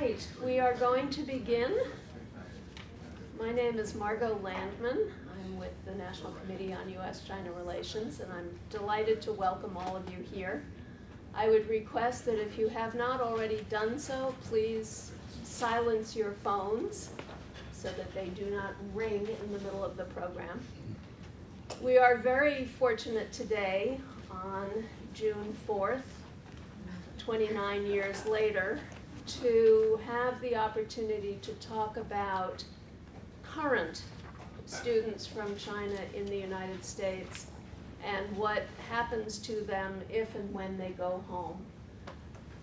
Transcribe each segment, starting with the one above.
right, we are going to begin. My name is Margot Landman. I'm with the National Committee on U.S.-China Relations, and I'm delighted to welcome all of you here. I would request that if you have not already done so, please silence your phones so that they do not ring in the middle of the program. We are very fortunate today, on June 4th, 29 years later, to have the opportunity to talk about current students from China in the United States and what happens to them if and when they go home.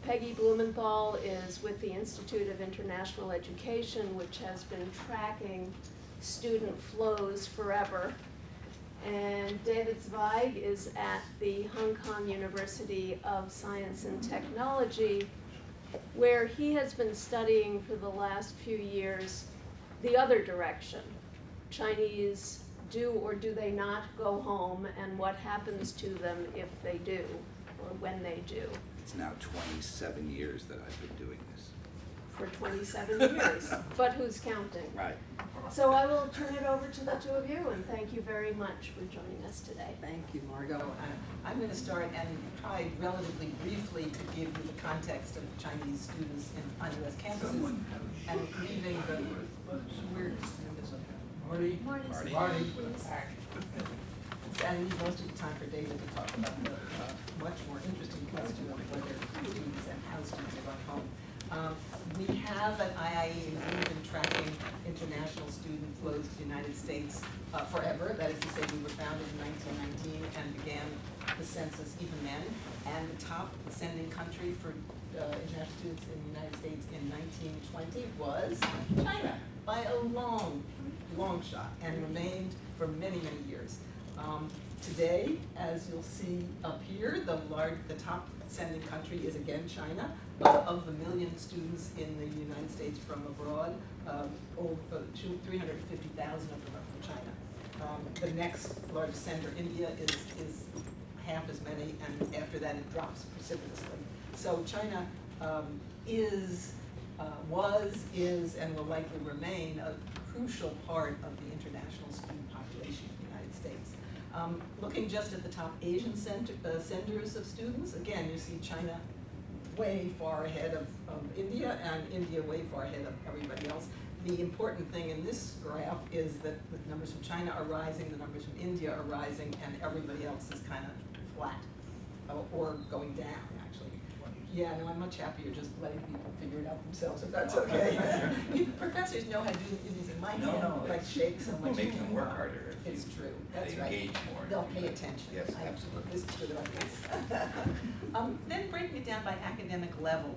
Peggy Blumenthal is with the Institute of International Education, which has been tracking student flows forever. And David Zweig is at the Hong Kong University of Science and Technology, where he has been studying for the last few years the other direction. Chinese do or do they not go home, and what happens to them if they do, or when they do. It's now 27 years that I've been doing this. For 27 years, but who's counting? Right. So I will turn it over to the two of you, and thank you very much for joining us today. Thank you, Margot. I'm going to start and try relatively briefly to give you the context of Chinese students on U.S. campuses and leaving the weird Marty. And I need most of the time for David to talk about the much more interesting question of whether students and how students are going home. We have at IIE been tracking international student flows to the United States forever. That is to say, we were founded in 1919 and began the census even then. And the top sending country for international students in the United States in 1920 was China, by a long shot, and remained for many, many years. Today, as you'll see up here, the top sending country is again China. Of the million students in the United States from abroad, over 350,000 of them are from China. The next largest sender, India, is half as many, and after that it drops precipitously. So China was, is, and will likely remain a crucial part of the international student population in the United States. Looking just at the top Asian senders of students, again, you see China way far ahead of India, and India way far ahead of everybody else. The important thing in this graph is that the numbers from China are rising, the numbers from India are rising, and everybody else is kind of flat, or going down, actually. Yeah, no, I'm much happier just letting people figure it out themselves, if that's okay. Professors know how to do it using my hand, like shake so much. Make them work harder. It's true, that's right. Engage more. They'll pay attention. Yes, absolutely. This is good about this. Then break me down by academic level.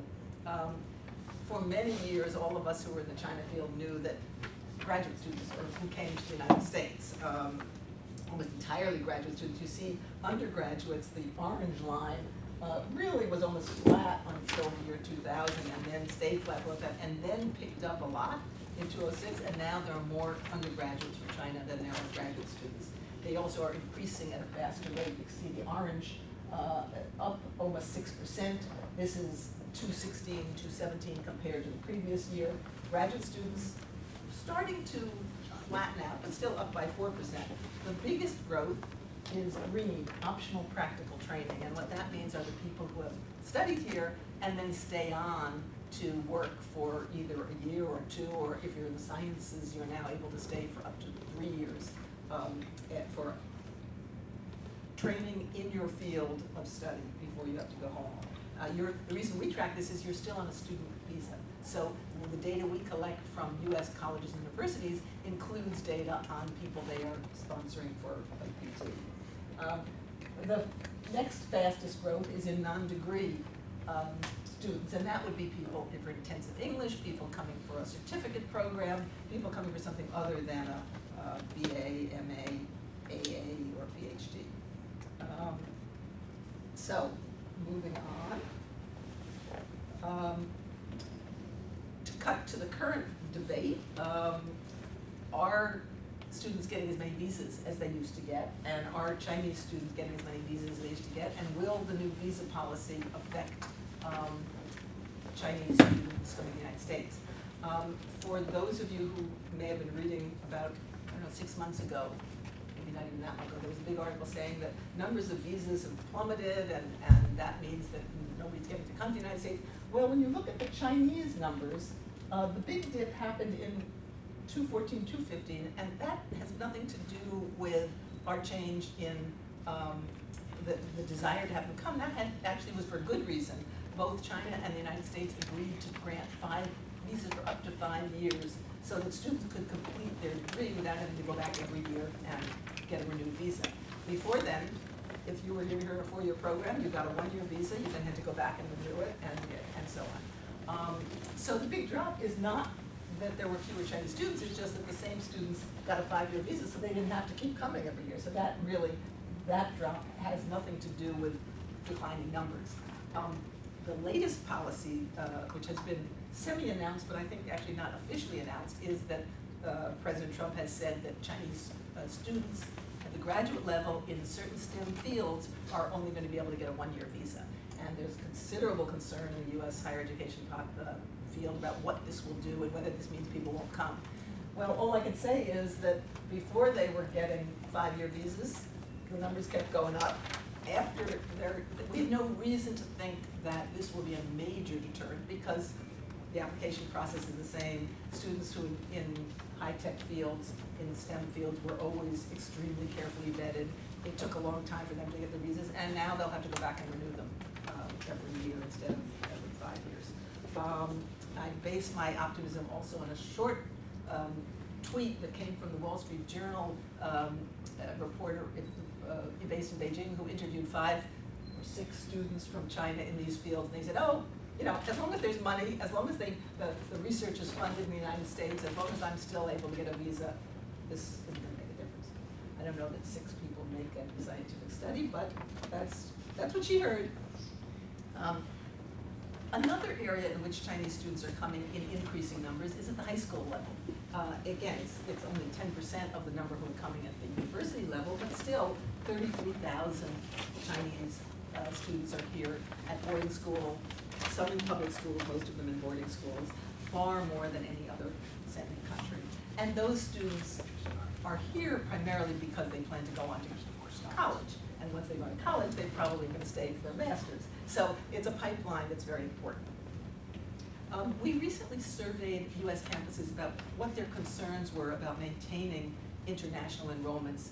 For many years, all of us who were in the China field knew that graduate students, or who came to the United States, almost entirely graduate students. You see undergraduates, the orange line, really was almost flat until the year 2000, and then stayed flat for that, and then picked up a lot in 2006, and now there are more undergraduates from China than there are graduate students. They also are increasing at a faster rate. You can see the orange up almost 6%. This is 2016, 2017 compared to the previous year. Graduate students starting to flatten out, but still up by 4%. The biggest growth is green, optional practical training, and what that means are the people who have studied here and then stay on to work for either a year or two, or if you're in the sciences, you're now able to stay for up to 3 years for training in your field of study before you have to go home. The reason we track this is you're still on a student visa. So the data we collect from U.S. colleges and universities includes data on people they are sponsoring for a PT. The next fastest growth is in non-degree students, and that would be people for intensive English, people coming for a certificate program, people coming for something other than a BA, MA, AA, or PhD. So, moving on. To cut to the current debate, are students getting as many visas as they used to get, and are Chinese students getting as many visas as they used to get, and will the new visa policy affect Chinese students coming to the United States. For those of you who may have been reading about, I don't know, 6 months ago, maybe not even that long ago, there was a big article saying that numbers of visas have plummeted, and that means that nobody's getting to come to the United States. Well, when you look at the Chinese numbers, the big dip happened in 2014, 2015, and that has nothing to do with our change in the desire to have them come. That actually was for a good reason. Both China and the United States agreed to grant visas for up to 5 years so that students could complete their degree without having to go back every year and get a renewed visa. Before then, if you were here in a 4-year program, you got a 1-year visa, you then had to go back and renew it, and so on. So the big drop is not that there were fewer Chinese students, it's just that the same students got a 5-year visa, so they didn't have to keep coming every year. So that drop has nothing to do with declining numbers. The latest policy, which has been semi-announced, but I think actually not officially announced, is that President Trump has said that Chinese students at the graduate level in certain STEM fields are only going to be able to get a 1-year visa. And there's considerable concern in the U.S. higher education field about what this will do and whether this means people won't come. Well, all I can say is that before they were getting 5-year visas, the numbers kept going up. After we have no reason to think that this will be a major deterrent because the application process is the same. Students who in high-tech fields, in STEM fields, were always extremely carefully vetted. It took a long time for them to get the visas, and now they'll have to go back and renew them every year instead of every 5 years. I base my optimism also on a short tweet that came from the Wall Street Journal, a reporter based in Beijing who interviewed 5 or 6 students from China in these fields, and they said, oh, you know, as long as there's money, as long as the research is funded in the United States, as long as I'm still able to get a visa, this isn't going to make a difference. I don't know that 6 people make a scientific study, but that's what she heard. Another area in which Chinese students are coming in increasing numbers is at the high school level. Again, it's only 10% of the number who are coming at the university level, but still 33,000 Chinese students are here at boarding school, some in public schools, most of them in boarding schools, far more than any other sending country. And those students are here primarily because they plan to go on to college. And once they go to college, they're probably going to stay for a master's. So it's a pipeline that's very important. We recently surveyed U.S. campuses about what their concerns were about maintaining international enrollments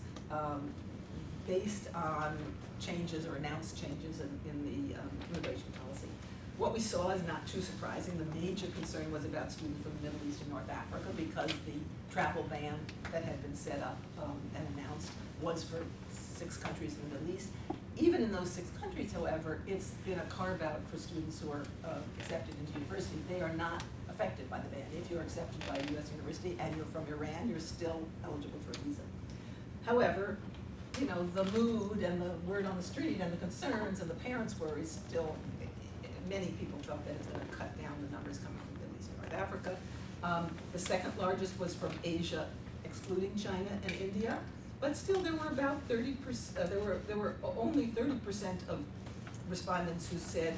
based on changes or announced changes in the immigration policy. What we saw is not too surprising. The major concern was about students from the Middle East and North Africa because the travel ban that had been set up and announced was for 6 countries in the Middle East. Even in those 6 countries, however, it's been a carve-out for students who are accepted into university. They are not affected by the ban. If you're accepted by a U.S. university and you're from Iran, you're still eligible for a visa. However, you know, the mood and the word on the street and the concerns and the parents' worries still, many people felt that it's going to cut down the numbers coming from the Middle East and North Africa. The second largest was from Asia, excluding China and India. But still, there were about 30%. There were only 30% of respondents who said,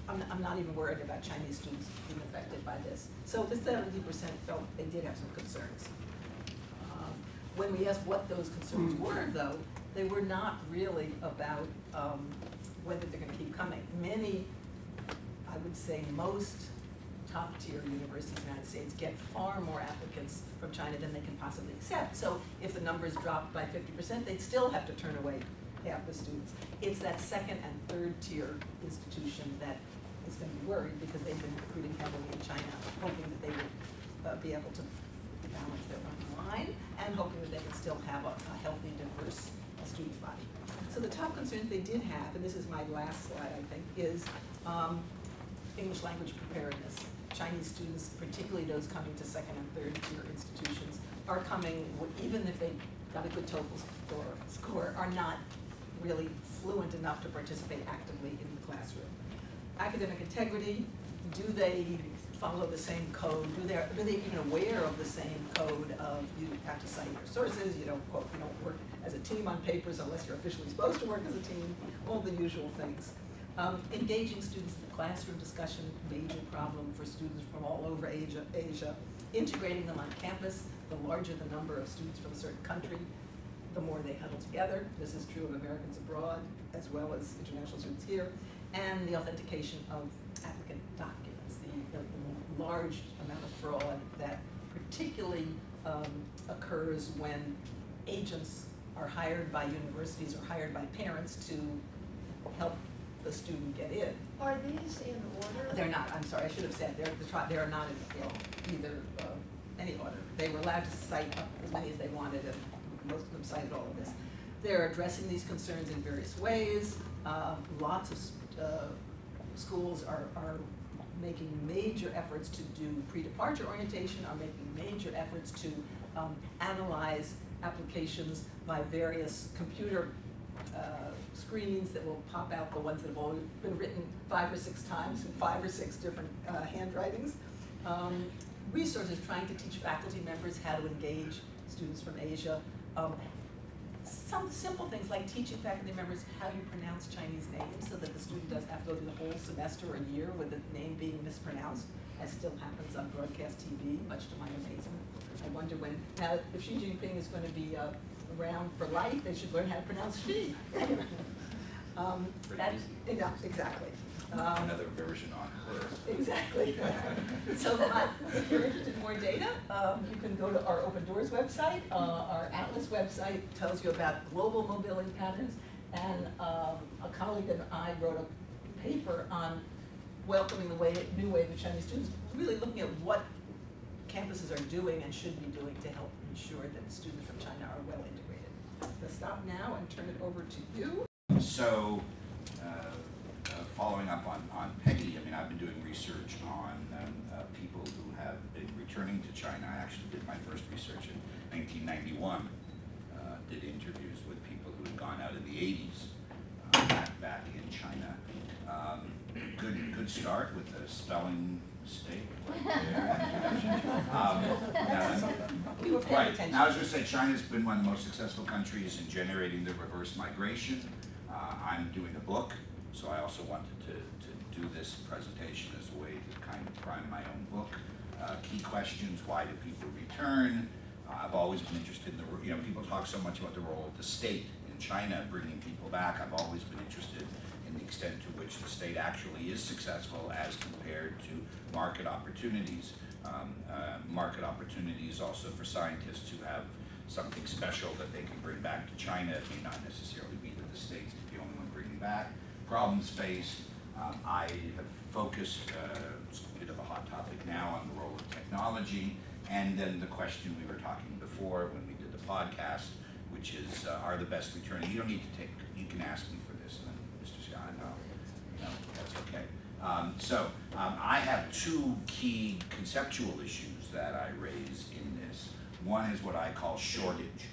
"I'm not even worried about Chinese students being affected by this." So the 70% felt they did have some concerns. When we asked what those concerns were, though, they were not really about whether they're going to keep coming. Many, I would say, most top-tier universities in the United States get far more applicants from China than they can possibly accept. So if the numbers dropped by 50%, they'd still have to turn away half the students. It's that second and third tier institution that is going to be worried because they've been recruiting heavily in China, hoping that they would be able to balance their own line and hoping that they can still have a healthy, diverse student body. So the top concerns they did have, and this is my last slide, I think, is English language preparedness. Chinese students, particularly those coming to second and third tier institutions, are coming, even if they got a good TOEFL score, are not really fluent enough to participate actively in the classroom. Academic integrity, do they follow the same code? Are they even aware of the same code of you have to cite your sources, you don't work as a team on papers unless you're officially supposed to work as a team, all the usual things. Engaging students in the classroom discussion, major problem for students from all over Asia. Integrating them on campus, the larger the number of students from a certain country, the more they huddle together. This is true of Americans abroad as well as international students here. And the authentication of applicant documents, the large amount of fraud that particularly occurs when agents are hired by universities or hired by parents to help the student get in. Are these in order? They're not, I'm sorry, I should have said, they are not in either any order. They were allowed to cite up as many as they wanted, and most of them cited all of this. They're addressing these concerns in various ways. Lots of schools are making major efforts to do pre-departure orientation, are making major efforts to analyze applications by various computer screens that will pop out the ones that have already been written 5 or 6 times in 5 or 6 different handwritings. Resources trying to teach faculty members how to engage students from Asia. Some simple things like teaching faculty members how you pronounce Chinese names so that the student doesn't have to go through the whole semester or year with the name being mispronounced, as still happens on broadcast TV, much to my amazement. I wonder when, now if Xi Jinping is going to be around for life, they should learn how to pronounce Xi. Yeah, exactly. Another version on her. Exactly. So if you're interested in more data, you can go to our Open Doors website. Our Atlas website tells you about global mobility patterns. And a colleague and I wrote a paper on welcoming the new wave of Chinese students, really looking at what campuses are doing and should be doing to help ensure that students from China are well integrated. Let's stop now and turn it over to you. So, following up on Peggy, I mean, I've been doing research on people who have been returning to China. I actually did my first research in 1991, did interviews with people who had gone out in the 80s back in China. Good start with a spelling mistake. We were paying Right. attention. Now, I was going to say China's been one of the most successful countries in generating the reverse migration. I'm doing a book, so I also wanted to do this presentation as a way to kind of prime my own book. Key questions: why do people return? I've always been interested in the, people talk so much about the role of the state in China bringing people back. I've always been interested in the extent to which the state actually is successful as compared to market opportunities. Market opportunities also for scientists who have something special that they can bring back to China. It may not necessarily be that the state's the only one bringing back. Problems faced. I have focused, it's a bit of a hot topic now, on the role of technology, and then the question we were talking before when we did the podcast, which is, are the best returning? You don't need to take, you can ask me for this, and then Mr. Scott, no, that's okay. I have 2 key conceptual issues that I raise in this. One is what I call shortage,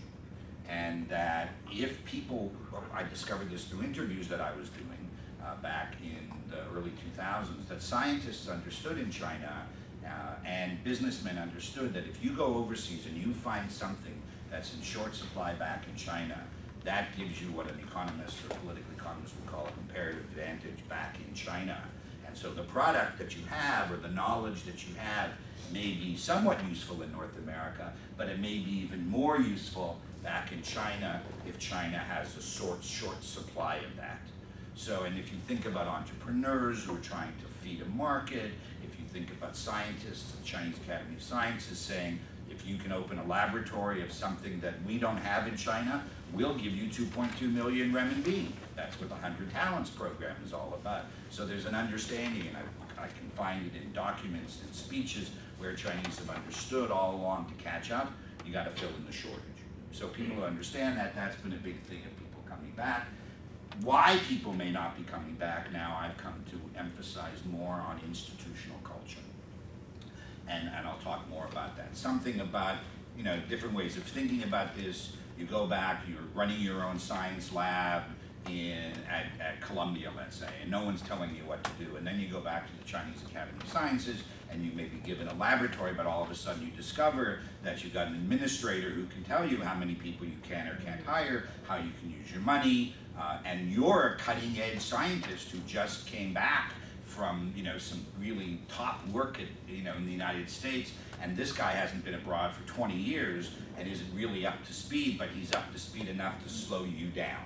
and that if people, I discovered this through interviews that I was doing back in the early 2000s, that scientists understood in China and businessmen understood that if you go overseas and you find something that's in short supply back in China, that gives you what an economist or political economist would call a comparative advantage back in China. And so the product that you have or the knowledge that you have may be somewhat useful in North America, but it may be even more useful back in China if China has a short supply of that. So, and if you think about entrepreneurs who are trying to feed a market, if you think about scientists, the Chinese Academy of Sciences saying, if you can open a laboratory of something that we don't have in China, we'll give you 2.2 million renminbi. That's what the 100 Talents program is all about. So there's an understanding, and I can find it in documents and speeches where Chinese have understood all along to catch up, you got to fill in the shortage. So people who understand that, that's been a big thing of people coming back. Why people may not be coming back now, I've come to emphasize more on institutional culture. And I'll talk more about that. Something about, different ways of thinking about this. You go back, you're running your own science lab at Columbia, let's say, and no one's telling you what to do. And then you go back to the Chinese Academy of Sciences, and you may be given a laboratory, but all of a sudden you discover that you've got an administrator who can tell you how many people you can or can't hire, how you can use your money, And you're a cutting-edge scientist who just came back from, some really top work in the United States, and this guy hasn't been abroad for 20 years and isn't really up to speed, but he's up to speed enough to slow you down,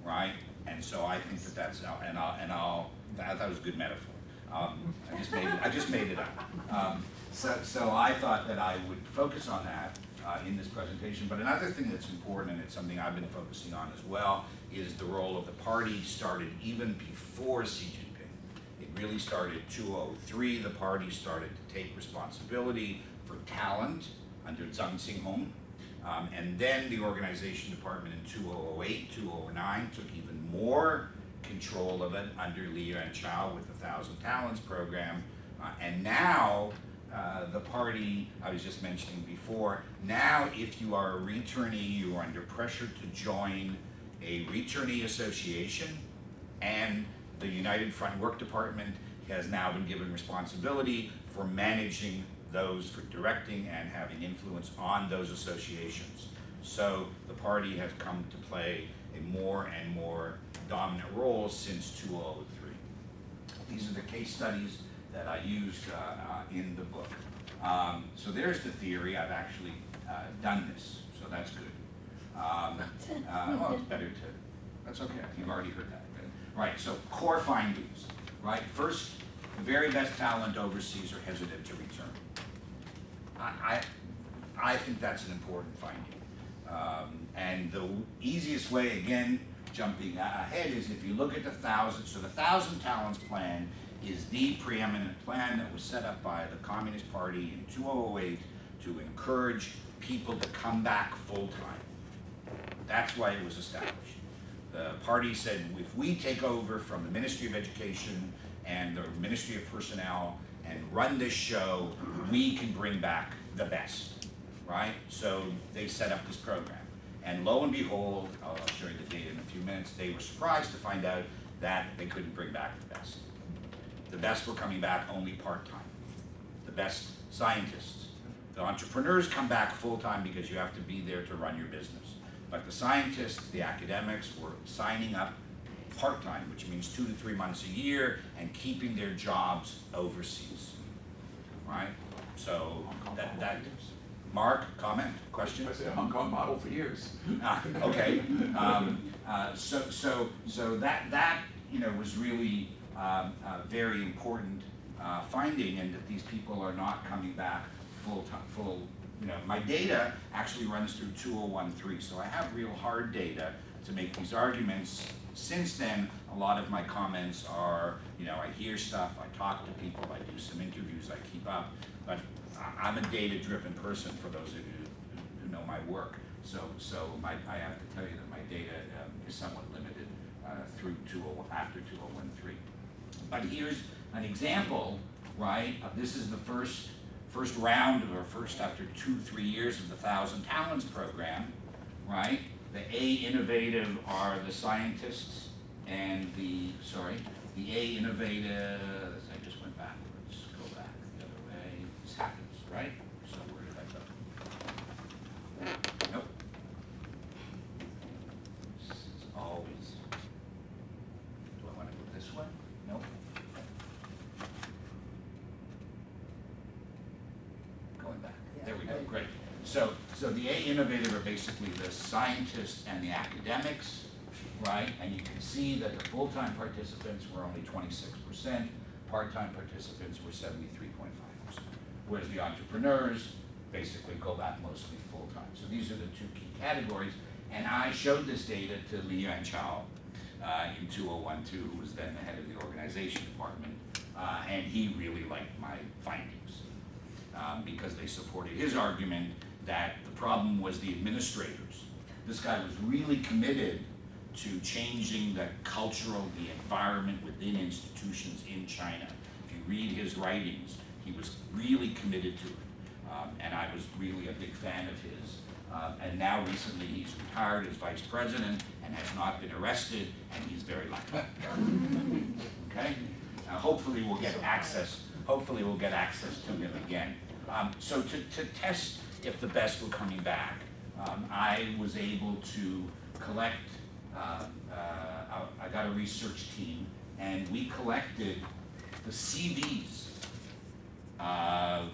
right? And so I think that's, I thought it was a good metaphor. I just made it up. So I thought that I would focus on that in this presentation. But another thing that's important, and it's something I've been focusing on as well, is the role of the party started even before Xi Jinping. It really started 2003. The party started to take responsibility for talent under Zhang Xinghong. And then the organization department in 2008, 2009 took even more control of it under Li Yuanchao with the 1,000 Talents program. And now the party, I was just mentioning before, now if you are a returnee, you are under pressure to join a returnee association, and the United Front Work Department has now been given responsibility for managing those, for directing and having influence on those associations. So the party has come to play a more and more dominant role since 2003. These are the case studies that I used in the book. So there's the theory. I've actually done this, so that's good. Well, it's better to, that's okay, you've already heard that. Right, so core findings, right? First, the very best talent overseas are hesitant to return. I think that's an important finding. And the easiest way, again, jumping ahead, is if you look at the 1,000, so the 1,000 Talents plan is the preeminent plan that was set up by the Communist Party in 2008 to encourage people to come back full-time. That's why it was established. The party said, if we take over from the Ministry of Education and the Ministry of Personnel and run this show, we can bring back the best, right? So they set up this program. And lo and behold, I'll show you the data in a few minutes, they were surprised to find out that they couldn't bring back the best. The best were coming back only part-time. The best scientists. The entrepreneurs come back full-time because you have to be there to run your business. But the scientists, the academics, were signing up part-time, which means 2 to 3 months a year, and keeping their jobs overseas, right? So that Mark, comment, question? I said Hong Kong model for years. Okay, so that was really very important finding, and that these people are not coming back full. My data actually runs through 2013, so I have real hard data to make these arguments. Since then, a lot of my comments are, I hear stuff, I talk to people, I do some interviews, I keep up, but I'm a data-driven person, for those of you who know my work. So I have to tell you that my data is somewhat limited through after 2013. But here's an example, right? This is the first round, or first after 2-3 years of the 1,000 Talents program, right? The A innovative are the scientists, and the A innovative, I just went backwards, go back the other way, this happens, right? So where did I go? Nope. This is always, do I want to go this way? Nope. Going back, there we go, great. So the A innovative are basically the scientists and the academics, right? And you can see that the full-time participants were only 26%, part-time participants were 73.5%, whereas the entrepreneurs basically go back mostly full-time. So these are the 2 key categories, and I showed this data to Li Yuanchao in 2012, who was then the head of the organization department, and he really liked my findings because they supported his argument that the problem was the administrators. This guy was really committed to changing the environment within institutions in China. If you read his writings, he was really committed to it. And I was really a big fan of his. And now recently he's retired as vice president and has not been arrested, and he's very lucky. Okay? Hopefully we'll get access to him again. So to test if the best were coming back, I was able to collect I got a research team, and we collected the CVs of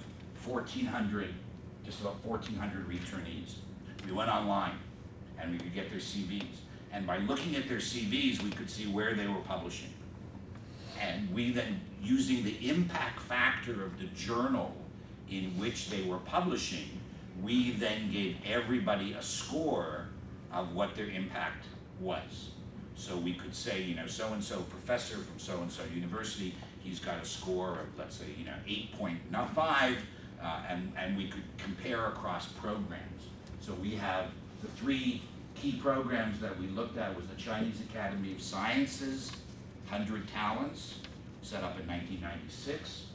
1,400, just about 1,400 returnees. We went online and we could get their CVs. And by looking at their CVs, we could see where they were publishing. And we then, using the impact factor of the journal in which they were publishing, we then gave everybody a score of what their impact was. So we could say, you know, so-and-so professor from so-and-so university, he's got a score of, let's say, you know, 8.5, and we could compare across programs. So we have the 3 key programs that we looked at was the Chinese Academy of Sciences, 100 Talents, set up in 1996.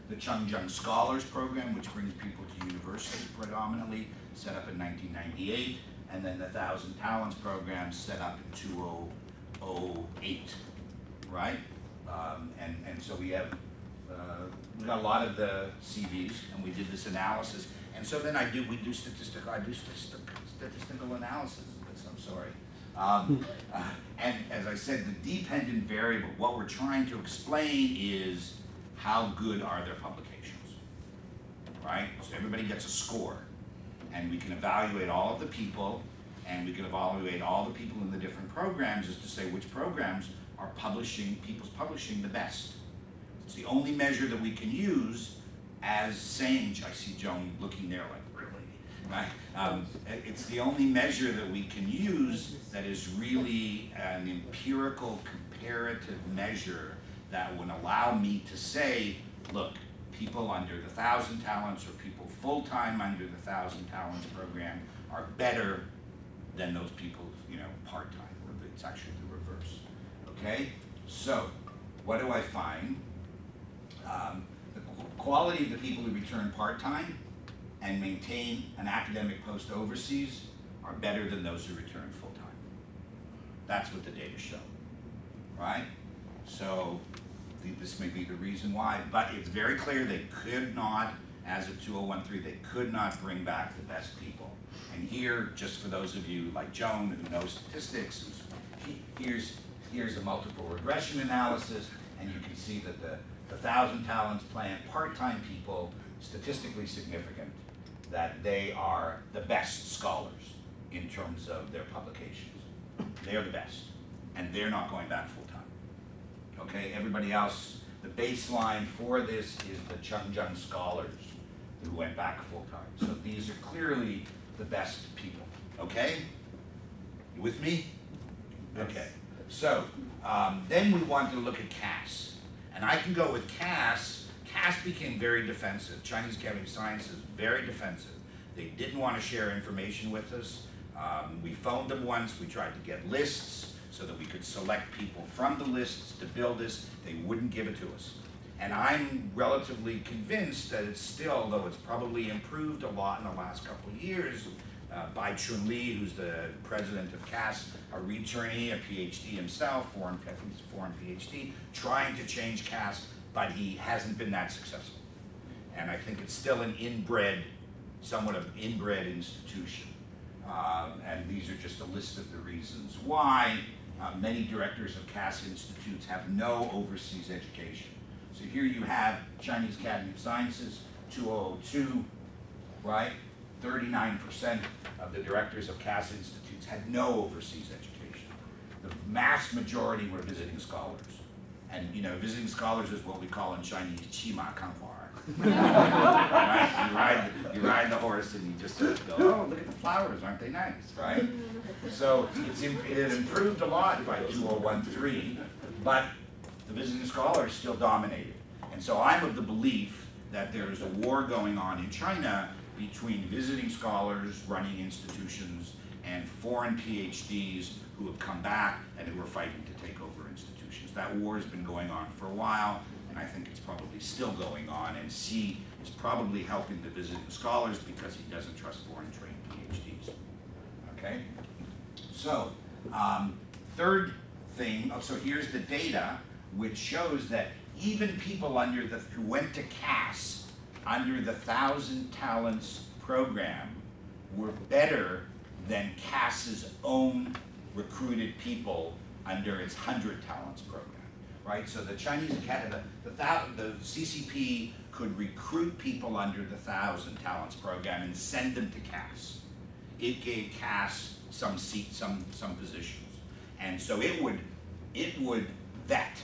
The Chengjiang Scholars Program, which brings people to universities predominantly, set up in 1998. And then the 1,000 Talents Program set up in 2008, right? And so we have, we got a lot of the CVs, and we did this analysis. And so then I do statistical analysis, I'm sorry. And as I said, the dependent variable, what we're trying to explain is how good are their publications, right? So everybody gets a score, and we can evaluate all of the people, and we can evaluate all the people in the different programs as to say which programs are people's publishing the best. It's the only measure that we can use as saying, I see Joan looking there like, really, right? It's the only measure that we can use that is really an empirical comparative measure that would allow me to say, look, people under the 1,000 Talents or people full-time under the 1,000 Talents program are better than those people, you know, part-time. It's actually the reverse, okay? So, what do I find? The quality of the people who return part-time and maintain an academic post overseas are better than those who return full-time. That's what the data show, right? So, this may be the reason why, but it's very clear they could not, as of 2013, they could not bring back the best people. And here, just for those of you like Joan who know statistics, here's a multiple regression analysis, and you can see that the 1,000 Talents plan part-time people, statistically significant, that they are the best scholars in terms of their publications. They're the best, and they're not going back full-time. Okay, everybody else, the baseline for this is the Chengjiang Scholars who went back full-time. So these are clearly the best people, okay? You with me? Okay, so then we want to look at CAS. And I can go with CAS. CAS became very defensive. Chinese Academy of Sciences, very defensive. They didn't want to share information with us. We phoned them once, we tried to get lists so that we could select people from the lists to build this. They wouldn't give it to us. And I'm relatively convinced that it's still, though it's probably improved a lot in the last couple of years, by Chun Li, who's the president of CAS, a returnee, a PhD himself, I think he's a foreign PhD, trying to change CAS, but he hasn't been that successful. And I think it's still an inbred, somewhat of inbred institution. And these are just a list of the reasons why. Many directors of CAS institutes have no overseas education. So here you have Chinese Academy of Sciences, 2002, right? 39% of the directors of CAS institutes had no overseas education. The vast majority were visiting scholars. And you know, visiting scholars is what we call in Chinese, qi ma kan hua. Right? You ride the horse and you just sort of go, oh, look at the flowers, aren't they nice, right? So it improved a lot by 2013, but the visiting scholars still dominated. And so I'm of the belief that there's a war going on in China between visiting scholars running institutions and foreign PhDs who have come back and who are fighting to take over institutions. That war has been going on for a while, and I think it's probably still going on, and Xi is probably helping the visiting scholars because he doesn't trust foreign trained PhDs. Okay? So, third thing, so here's the data which shows that even people who went to CAS under the 1,000 Talents program were better than CAS's own recruited people under its 100 talents program, right? So the Chinese Academy, the CCP could recruit people under the 1,000 talents program and send them to CAS. It gave CAS some seats, some positions. And so it would vet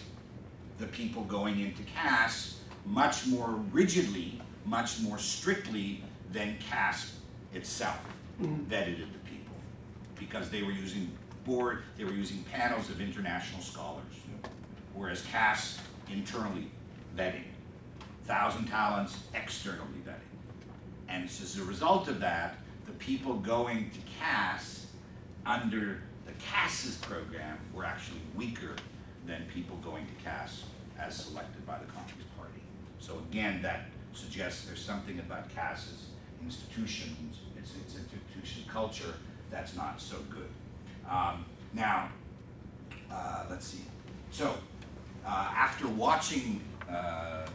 the people going into CAS much more rigidly, much more strictly than CAS itself vetted the people, because they were using panels of international scholars, whereas CAS internally vetting, 1,000 talents externally vetting. And so as a result of that, the people going to CAS under the CAS's program were actually weaker than people going to CAS as selected by the Communist Party. So again, that suggests there's something about CAS's institutions, its institution culture, that's not so good. Now, let's see. So, after watching, I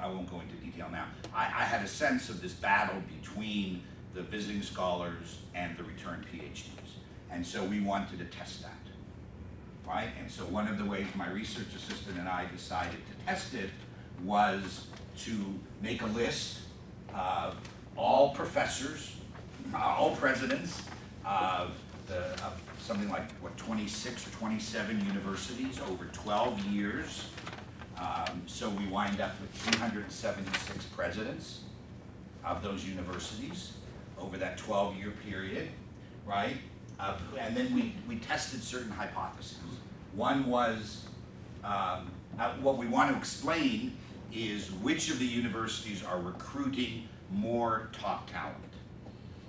won't go into detail now, I had a sense of this battle between the visiting scholars and the returned PhDs. And so we wanted to test that, right? And so one of the ways my research assistant and I decided to test it was to make a list of all professors, all presidents of something like, what, 26 or 27 universities over 12 years. So we wind up with 376 presidents of those universities over that 12-year period, right? And then we tested certain hypotheses. One was, what we want to explain is which of the universities are recruiting more top talent.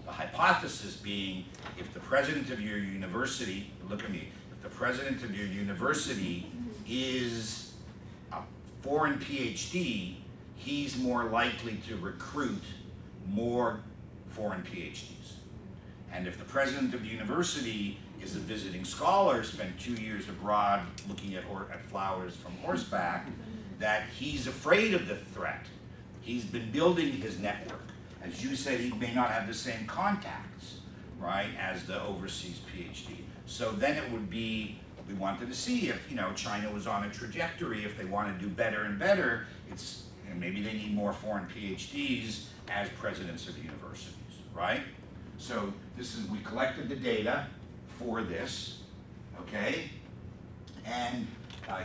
The hypothesis being, if the president of your university, look at me, if the president of your university is a foreign PhD, he's more likely to recruit more foreign PhDs. And if the president of the university is a visiting scholar, spent 2 years abroad looking at flowers from horseback, that he's afraid of the threat. He's been building his network. As you said, he may not have the same contacts, right, as the overseas PhD. So then it would be, we wanted to see if, China was on a trajectory, if they want to do better and better, maybe they need more foreign PhDs as presidents of the universities, right? So we collected the data for this, okay? And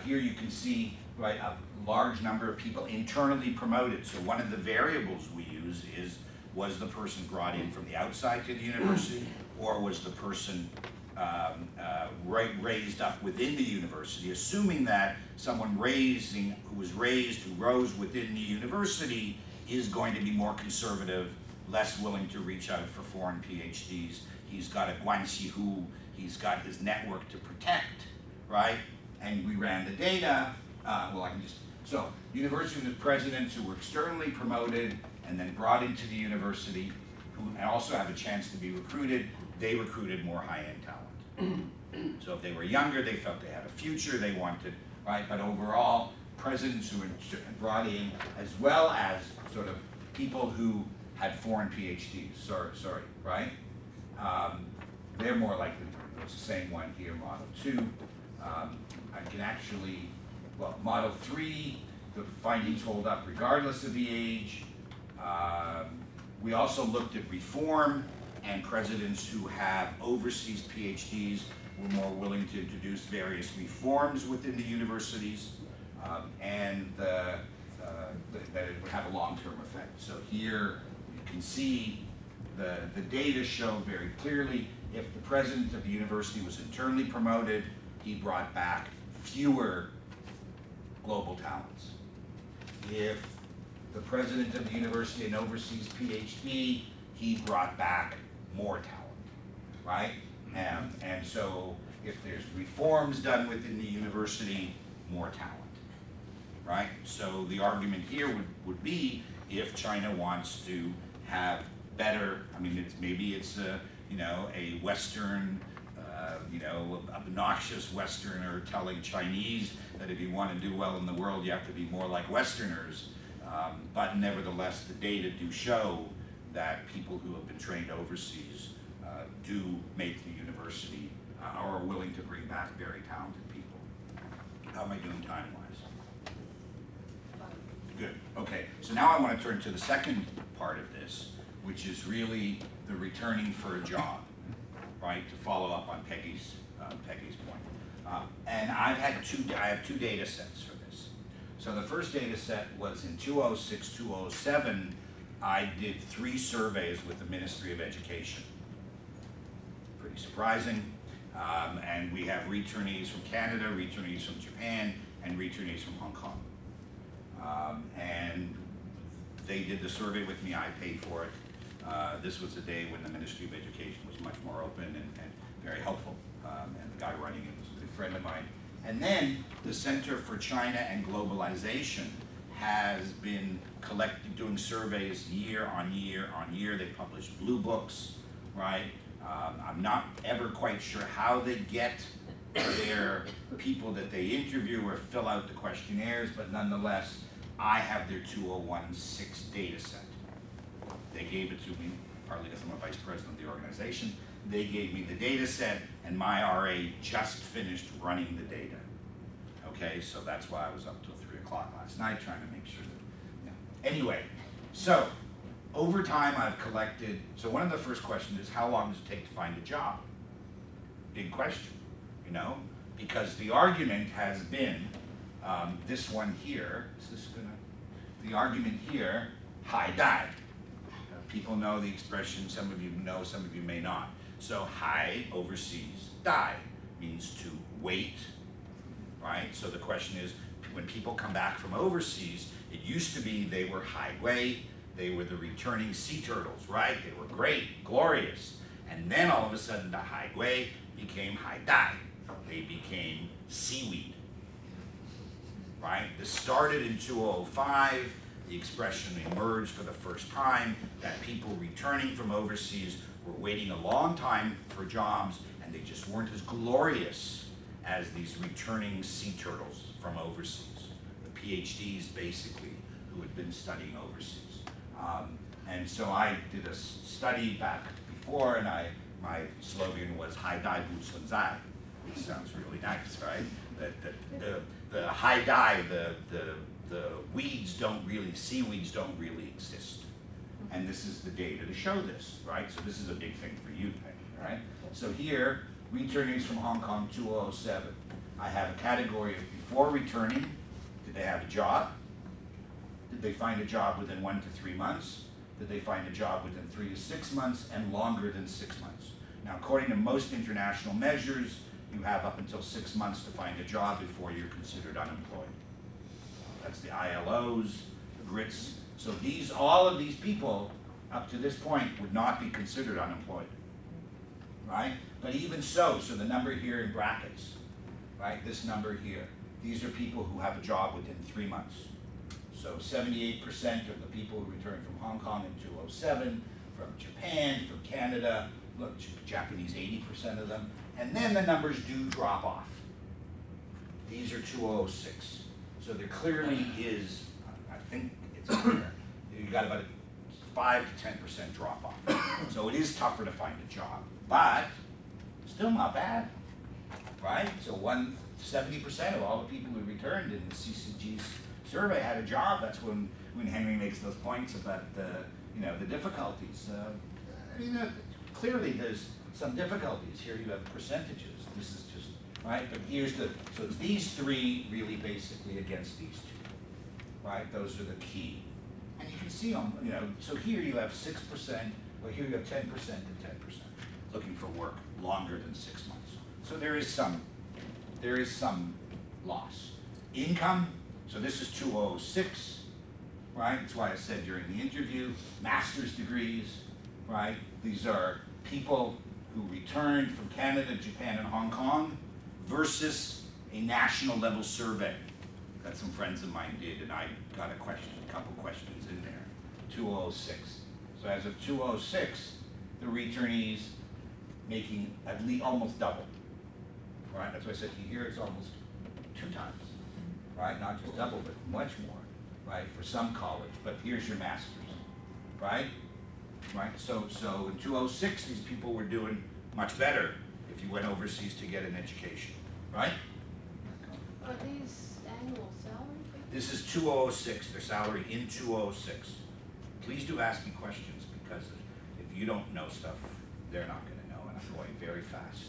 here you can see, right, a large number of people internally promoted. So one of the variables we use was the person brought in from the outside to the university, or was the person raised up within the university, assuming that someone who rose within the university is going to be more conservative, less willing to reach out for foreign PhDs. He's got a guanxi hu, he's got his network to protect, right? And we ran the data. So university presidents who were externally promoted and then brought into the university, who also have a chance to be recruited, they recruited more high-end talent. So if they were younger, they felt they had a future, they wanted, right? But overall, presidents who were brought in, as well as sort of people who had foreign PhDs, right? They're more likely, it's the same one here, model 2. I can actually, model 3, the findings hold up regardless of the age. We also looked at reform, and presidents who have overseas PhDs were more willing to introduce various reforms within the universities, and that it would have a long-term effect. So here you can see the data show very clearly, if the president of the university was internally promoted, he brought back fewer global talents. If the president of the university an overseas PhD, he brought back more talent, right? And so if there's reforms done within the university, more talent, right? So the argument here would be, if China wants to have better, maybe it's a Western, obnoxious Westerner telling Chinese that if you want to do well in the world, you have to be more like Westerners. But nevertheless, the data do show that people who have been trained overseas do make the university or are willing to bring back very talented people. How am I doing time-wise? Good, okay. So now I want to turn to the second part of this, which is really the returning for a job, right? To follow up on Peggy's point. And I have two data sets for this. So the first data set was in 2006, 2007, I did 3 surveys with the Ministry of Education. Pretty surprising. And we have returnees from Canada, returnees from Japan, and returnees from Hong Kong. And they did the survey with me, I paid for it. This was a day when the Ministry of Education was much more open and very helpful. And the guy running it was a good friend of mine. And then the Center for China and Globalization has been doing surveys year on year on year. They publish blue books, right? I'm not ever quite sure how they get their people that they interview or fill out the questionnaires, but nonetheless, I have their 2016 data set. They gave it to me, partly because I'm a vice president of the organization. They gave me the data set, and my RA just finished running the data. Okay, so that's why I was up till 3 o'clock last night trying to make sure that, yeah. Anyway, so over time I've collected, so one of the first questions is how long does it take to find a job? Big question, you know, because the argument has been, this one here, the argument here, hai dai. People know the expression, some of you know, some of you may not. So hai, overseas, dai, means to wait, right? So the question is, when people come back from overseas, it used to be they were hai Wray, they were the returning sea turtles, right? They were great, glorious. And then all of a sudden the hai Wray became hai dai. They became seaweed, right? This started in 2005. The expression emerged for the first time that people returning from overseas were waiting a long time for jobs and they just weren't as glorious as these returning sea turtles from overseas. The PhDs basically who had been studying overseas. And so I did a study back before and my slogan was Hai Dai Bu Sun Zai, which sounds really nice, right? The Hai Dai, the weeds don't really, seaweeds don't really exist. And this is the data to show this, right? So this is a big thing for you, Peggy, right? So here, returnees from Hong Kong 2007. I have a category of before returning, did they have a job? Did they find a job within 1 to 3 months? Did they find a job within 3 to 6 months and longer than 6 months? Now, according to most international measures, you have up until 6 months to find a job before you're considered unemployed. That's the ILOs, the Brits. So all of these people, up to this point, would not be considered unemployed, right? But even so the number here in brackets, right? This number here, these are people who have a job within 3 months. So 78% of the people who returned from Hong Kong in 2007, from Japan, from Canada, look, Japanese 80% of them, and then the numbers do drop off. These are 2006. So there clearly is, I think it's there, you got about a 5 to 10% drop off. So it is tougher to find a job, but still not bad, right? So 70% of all the people who returned in the CCG's survey had a job. That's when Henry makes those points about the difficulties. I mean, clearly there's some difficulties. Here you have percentages. This is just, right? But here's so it's these 3 really basically against these 2, right? Those are the key. And you can see them, so here you have 6%, well here you have 10% and 10% looking for work longer than 6 months. So there is some loss. Income, so this is 2006, right? That's why I said during the interview, master's degrees, right? These are people who returned from Canada, Japan, and Hong Kong versus a national level survey that some friends of mine did, and I got a couple questions in there. 2006. So as of 2006, the returnees making at least almost double, right? That's why I said here it's almost 2 times, right? Not just double, but much more, right? For some college, but here's your master's, right? Right. So in 2006, these people were doing much better. If if you went overseas to get an education, right? Are these annual salary figures? This is 2006, their salary in 2006. Please do ask me questions, because if you don't know stuff, they're not going to know, and I'm going very fast.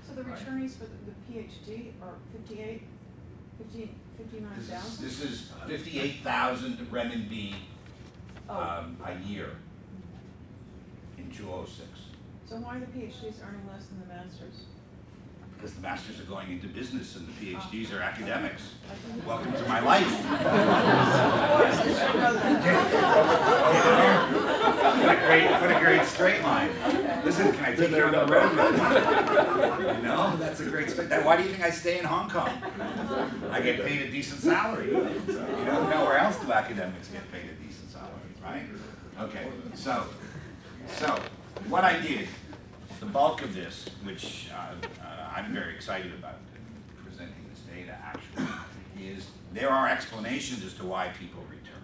So the Right. returnees for the PhD are 59,000? This is 58,000 renminbi Oh. a year in 2006. So why are the PhDs earning less than the masters? Because the masters are going into business and the PhDs are academics. I think- Welcome to my life. Of course, you should know that. What a great straight line. Listen, can I take you on the road with me? You know, that's a great straight. Why do you think I stay in Hong Kong? I get paid a decent salary. You know, nowhere else do academics get paid a decent salary, right? Okay, so what I did, the bulk of this, which I'm very excited about in presenting this data actually, is there are explanations as to why people return.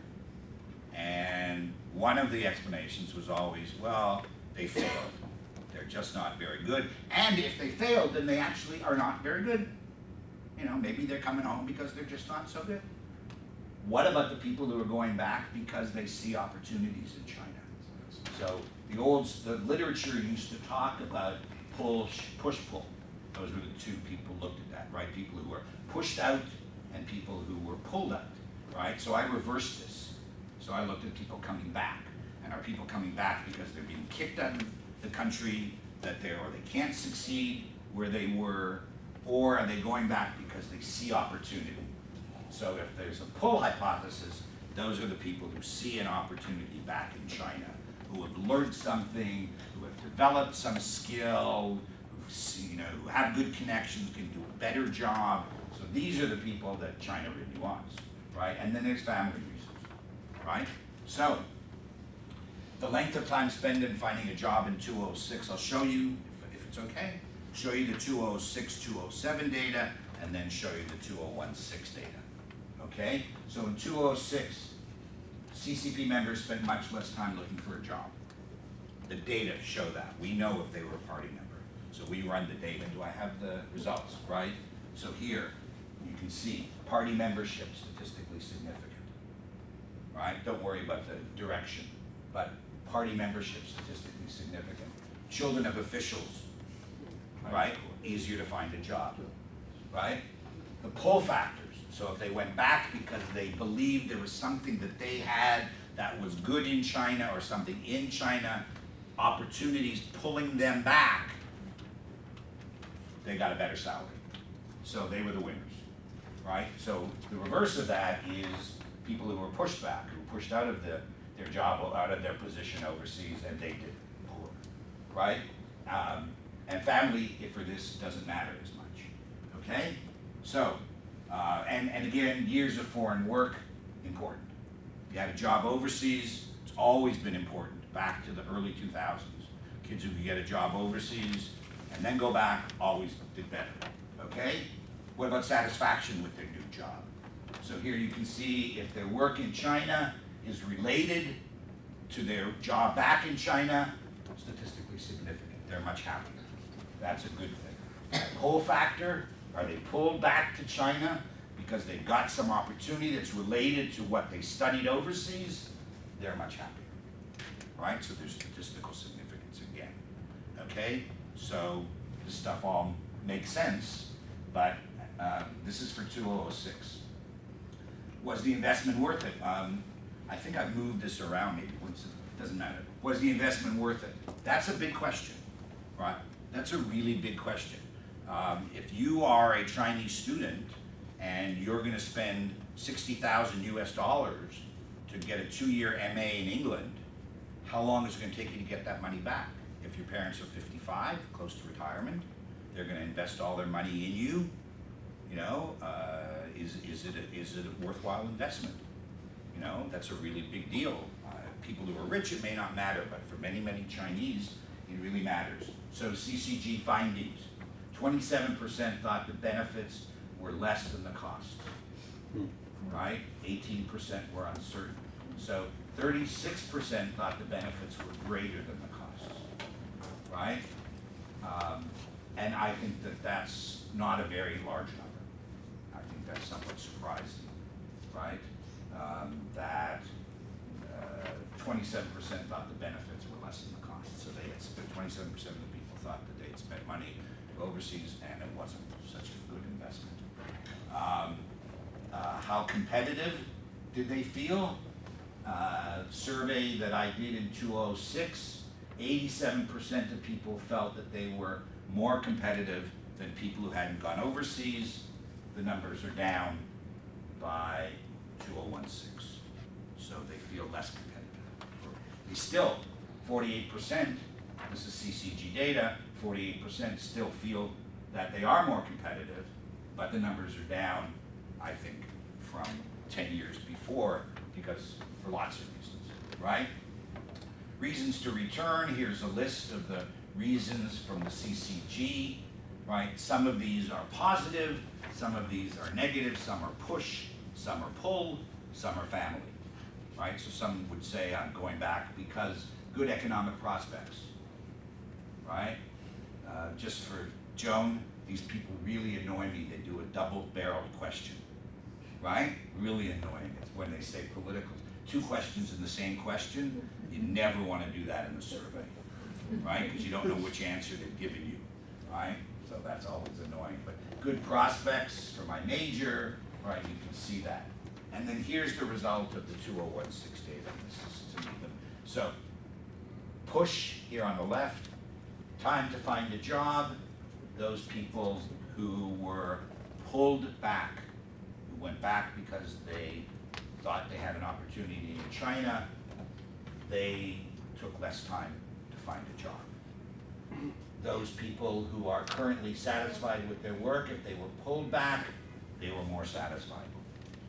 And one of the explanations was always, well, they failed. They're just not very good. And if they failed, then they actually are not very good. You know, maybe they're coming home because they're just not so good. What about the people who are going back because they see opportunities in China? So the literature used to talk about push-pull. Those were the two people looked at that, right? People who were pushed out and people who were pulled out, right? So I reversed this. So I looked at people coming back. And are people coming back because they're being kicked out of the country, or they can't succeed where they were, or are they going back because they see opportunity? So if there's a pull hypothesis, those are the people who see an opportunity back in China, who have learned something, who have developed some skill, who have good connections, can do a better job. So these are the people that China really wants, right? And then there's family reasons, right? So the length of time spent in finding a job in 2006, I'll show you, if it's okay, show you the 2006, 2007 data, and then show you the 2016 data, okay? So in 2006, CCP members spent much less time looking for a job. The data show that. We know if they were a party member. So we run the data. Do I have the results, right? So here, you can see party membership statistically significant, right? Don't worry about the direction, but party membership statistically significant. Children of officials, right? Easier to find a job, right? The pull factors. So if they went back because they believed there was something that they had that was good in China or something in China, opportunities pulling them back, they got a better salary. So they were the winners, right? So the reverse of that is people who were pushed back, who were pushed out of their job, out of their position overseas, and they did poor, right? And family, for this, doesn't matter as much, okay? So, and again, years of foreign work, important. If you had a job overseas, it's always been important, back to the early 2000s. Kids who could get a job overseas and then go back always did better, okay? What about satisfaction with their new job? So here you can see if their work in China is related to their job back in China, statistically significant. They're much happier. That's a good thing. Pull factor, are they pulled back to China because they've got some opportunity that's related to what they studied overseas? They're much happier, right? So there's statistical significance again, okay? So this stuff all makes sense, but this is for 2006. Was the investment worth it? I think I've moved this around maybe once, it doesn't matter. Was the investment worth it? That's a big question, right? That's a really big question. If you are a Chinese student and you're going to spend 60,000 US dollars to get a 2-year MA in England, how long is it going to take you to get that money back? If your parents are 55, close to retirement, they're going to invest all their money in you. You know, is it a worthwhile investment? You know, that's a really big deal. People who are rich, it may not matter, but for many, many Chinese, it really matters. So CCG findings, 27% thought the benefits were less than the costs, right? 18% were uncertain. So 36% thought the benefits were greater than the costs, right? And I think that that's not a very large number. I think that's somewhat surprising, right? That 27% thought the benefits were less than the cost. So they had spent, 27% of the people thought that they had spent money overseas and it wasn't such a good investment. How competitive did they feel? Survey that I did in 2006, 87% of people felt that they were more competitive than people who hadn't gone overseas. The numbers are down by 2016. So they feel less competitive. They still, 48%, this is CCG data, 48% still feel that they are more competitive, but the numbers are down, I think, from 10 years before, because for lots of reasons, right? Reasons to return, here's a list of the reasons from the CCG, right? Some of these are positive, some of these are negative, some are push, some are pull, some are family, right? So some would say I'm going back because good economic prospects, right? Just for Joan, these people really annoy me. They do a double-barreled question, right? Really annoying. It's when they say political. 2 questions in the same question. You never want to do that in the survey, right? Because you don't know which answer they've given you, right? So that's always annoying. But good prospects for my major, right? You can see that. And then here's the result of the 2016 data. This is to me them. So push here on the left, time to find a job. Those people who were pulled back, who went back because they thought they had an opportunity in China, they took less time to find a job. Those people who are currently satisfied with their work, if they were pulled back, they were more satisfied.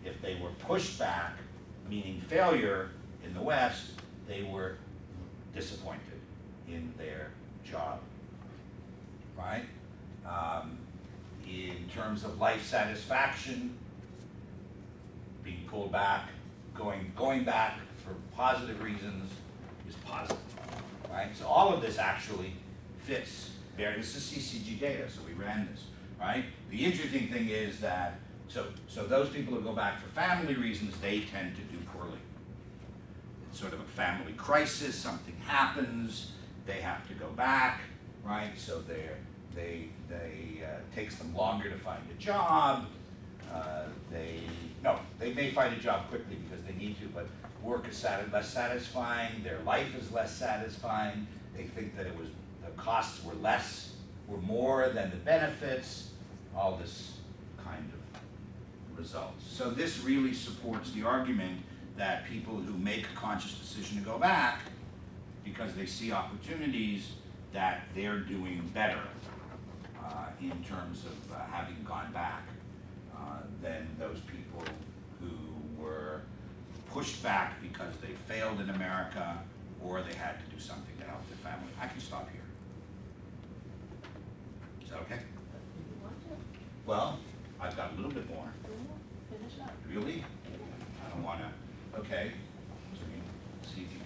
If they were pushed back, meaning failure in the West, they were disappointed in their job, right? In terms of life satisfaction, being pulled back, going back for positive reasons is positive, right? So all of this actually fits there. This is CCG data, so we ran this, right? The interesting thing is that, so those people who go back for family reasons, they tend to do poorly. It's sort of a family crisis, something happens, they have to go back, right? So they takes them longer to find a job. They may find a job quickly because they need to, but work is less satisfying, their life is less satisfying, they think that the costs were more than the benefits, all this kind of results. So this really supports the argument that people who make a conscious decision to go back because they see opportunities, that they're doing better in terms of having gone back than those people who were pushed back because they failed in America or they had to do something to help their family. I can stop here. Is that okay? Well, I've got a little bit more. Finish up. Really? I don't want to. Okay. So we can see if you can.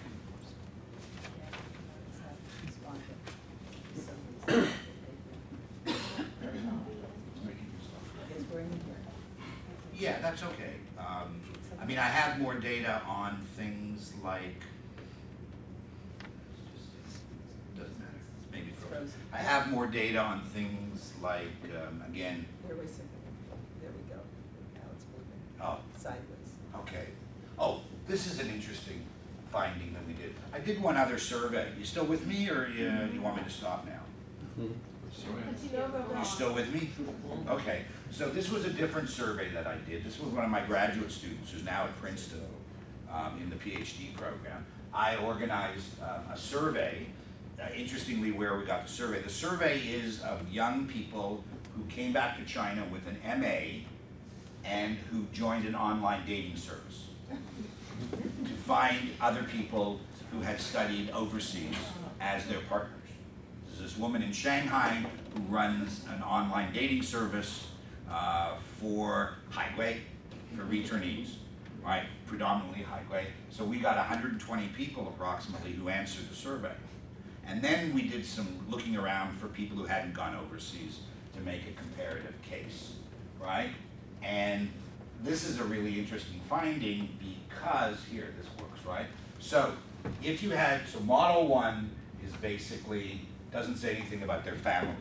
Yeah, that's okay. I mean, I have more data on things like, doesn't matter, maybe frozen. I have more data on things like, again. Here, wait a second. There we go. Now it's moving Oh, sideways. okay. Oh, this is an interesting finding that we did. I did one other survey. You still with me, or you want me to stop now? You still with me? Okay, so this was a different survey that I did. This was one of my graduate students who's now at Princeton in the PhD program. I organized a survey, interestingly where we got the survey. The survey is of young people who came back to China with an MA and who joined an online dating service to find other people who had studied overseas as their partners. There's this woman in Shanghai who runs an online dating service for Wray, for returnees, right? Predominantly Wray. So we got 120 people approximately who answered the survey. And then we did some looking around for people who hadn't gone overseas to make a comparative case, right? And this is a really interesting finding because, here, this works, right? So if you had, so model 1 is basically, doesn't say anything about their family.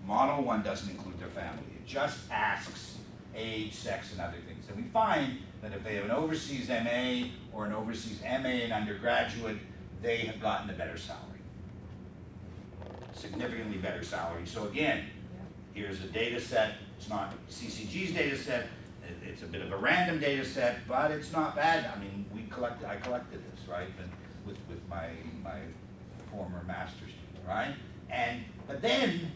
Model 1 doesn't include their family. It just asks age, sex, and other things. And we find that if they have an overseas MA or an overseas MA in undergraduate, they have gotten a better salary. Significantly better salary. So again, here's a data set. It's not CCG's data set. It's a bit of a random data set, but it's not bad. I mean, I collected this, right, and with my former master's student, right? But then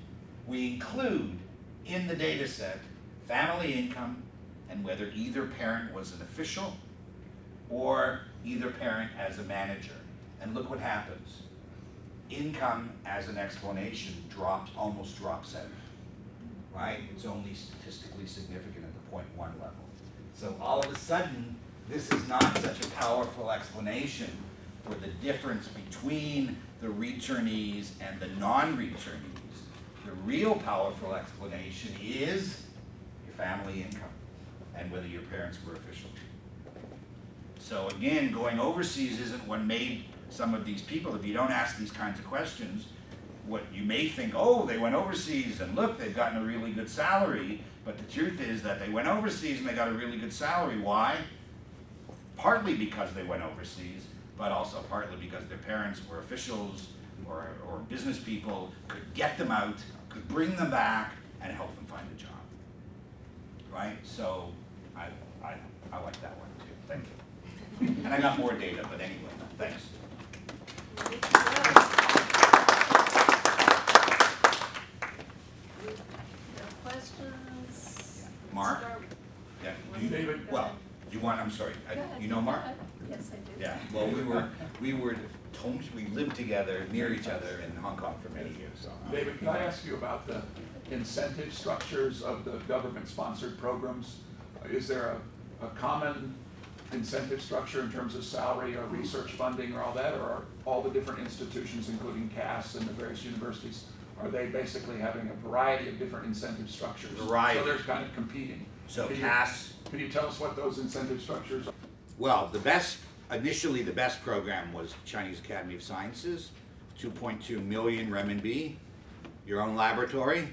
we include in the data set family income and whether either parent was an official or either parent as a manager. And look what happens. Income as an explanation almost drops out, right? It's only statistically significant at the 0.1 level. So all of a sudden, this is not such a powerful explanation for the difference between the returnees and the non-returnees. The real powerful explanation is your family income and whether your parents were official. So again, going overseas isn't what made some of these people. If you don't ask these kinds of questions, what you may think, oh, they went overseas and look, they've gotten a really good salary. But the truth is that they went overseas and they got a really good salary. Why? Partly because they went overseas, but also partly because their parents were officials or business people, could get them out, could bring them back, and help them find a job. Right? So I like that one too. Thank you. And I got more data, but anyway, thanks. Questions? Mark? Yeah. David? Well, you want? I'm sorry. You know Mark? Yes, I do. Yeah. Well, we lived together near each other in Hong Kong for many years. So, David, can I ask you about the incentive structures of the government-sponsored programs? Is there a common incentive structure in terms of salary or research funding or all that, or are all the different institutions, including CAS and the various universities, are they basically having a variety of different incentive structures? Variety. So they're kind of competing. So Can CAS. Can you tell us what those incentive structures are? Well, initially the best program was Chinese Academy of Sciences, 2.2 million renminbi, your own laboratory.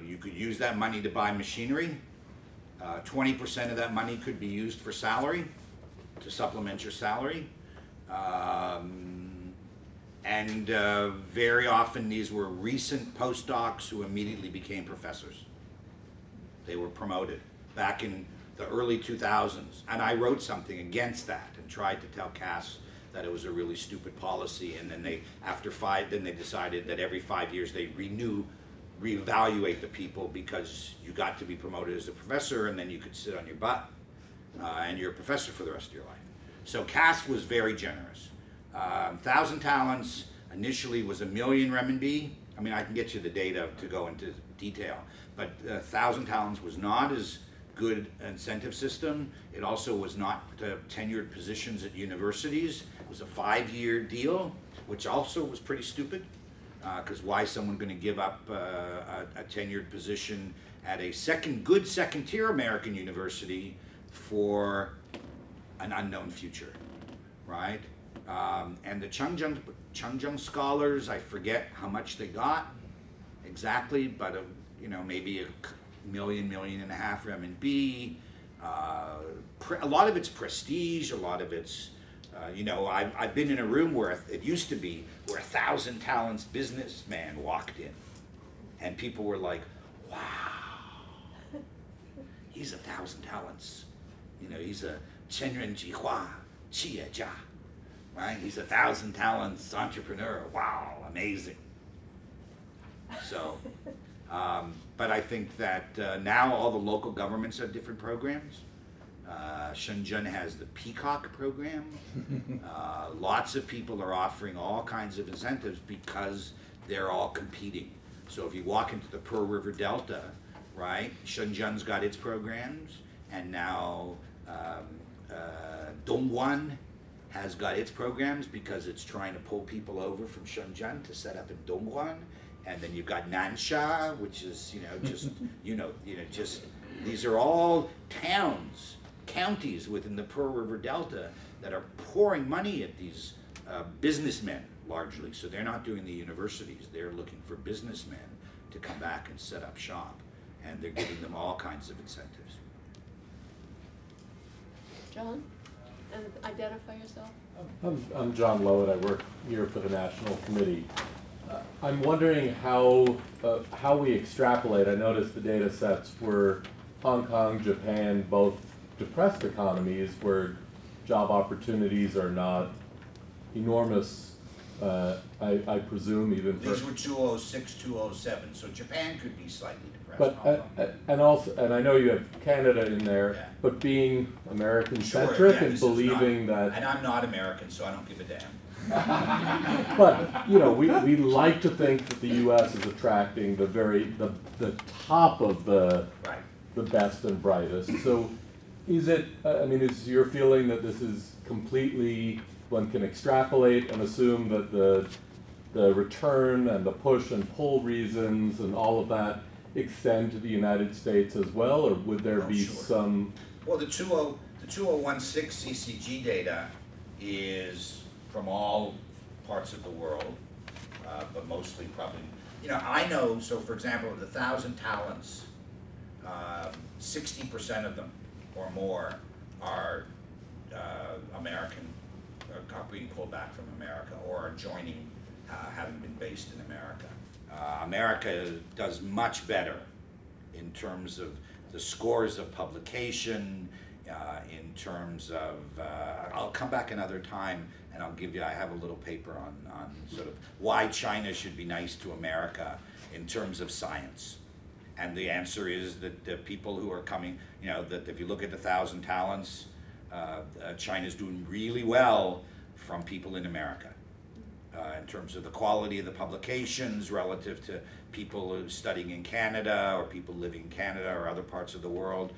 You could use that money to buy machinery. 20% of that money could be used for salary, to supplement your salary. And very often these were recent postdocs who immediately became professors. They were promoted back in the early 2000s. And I wrote something against that and tried to tell CAS that it was a really stupid policy. And then they decided that every 5 years they reevaluate the people, because you got to be promoted as a professor and then you could sit on your butt and you're a professor for the rest of your life. So CAS was very generous. 1,000 talents initially was 1 million renminbi. I mean, I can get you the data to go into detail, but 1,000 talents was not as good incentive system. It also was not tenured positions at universities. It was a 5-year deal, which also was pretty stupid, because why is someone going to give up a tenured position at a good second-tier American university for an unknown future, right? And the Changzheng scholars, I forget how much they got exactly, but maybe $1 million, $1.5 million renminbi. A lot of it's prestige, a lot of it's, I've been in a room where it used to be where 1,000 talents businessman walked in, and people were like, "Wow, he's 1,000 talents. He's a 千人计划企业家." Right? He's 1,000 talents entrepreneur. Wow, amazing. So, but I think that now all the local governments have different programs. Shenzhen has the Peacock program. Lots of people are offering all kinds of incentives because they're all competing. So if you walk into the Pearl River Delta, right, Shenzhen's got its programs, and now Dongguan has got its programs because it's trying to pull people over from Shenzhen to set up in Dongguan. And then you've got Nansha, which is, just, just, these are all towns, counties within the Pearl River Delta that are pouring money at these businessmen, largely. So they're not doing the universities, they're looking for businessmen to come back and set up shop. And they're giving them all kinds of incentives. John, and identify yourself. I'm John Lowett. I work here for the National Committee. I'm wondering how we extrapolate. I noticed the data sets were Hong Kong, Japan, both depressed economies where job opportunities are not enormous. I presume even for. These were 206, 207, so Japan could be slightly depressed. But and I know you have Canada in there, Yeah. but being American Sure, centric yeah, and this is believing not, that. and I'm not American, so I don't give a damn. But we like to think that the U.S. is attracting the top of the Right. the best and brightest. So, is it? Is your feeling that this is completely one can extrapolate and assume that the return and the push and pull reasons and all of that extend to the United States as well, or would there be Sure. some? Well, the 2016 CCG data is from all parts of the world, but mostly probably, I know, so for example, of the 1,000 talents, 60% of them or more are American, are being pulled back from America or are joining, having been based in America. America does much better in terms of the scores of publication, in terms of, I'll come back another time and I'll give you, I have a little paper on sort of why China should be nice to America in terms of science. And the answer is that the people who are coming, that if you look at the 1,000 talents, China's doing really well from people in America. In terms of the quality of the publications relative to people studying in Canada or people living in Canada or other parts of the world,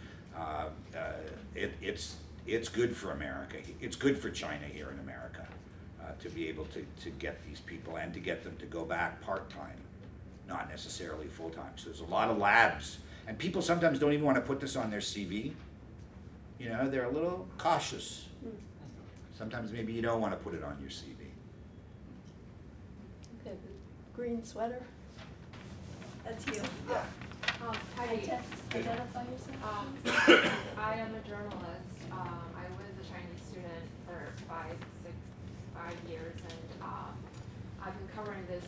it's good for America. It's good for China here in America to be able to get these people and to get them to go back part-time, not necessarily full-time. So there's a lot of labs, and people sometimes don't even want to put this on their CV. They're a little cautious. Sometimes maybe you don't want to put it on your CV. Okay, the green sweater. That's you. Hi, Identify yourself. I am a journalist. I was a Chinese student for 5 years, and I've been covering this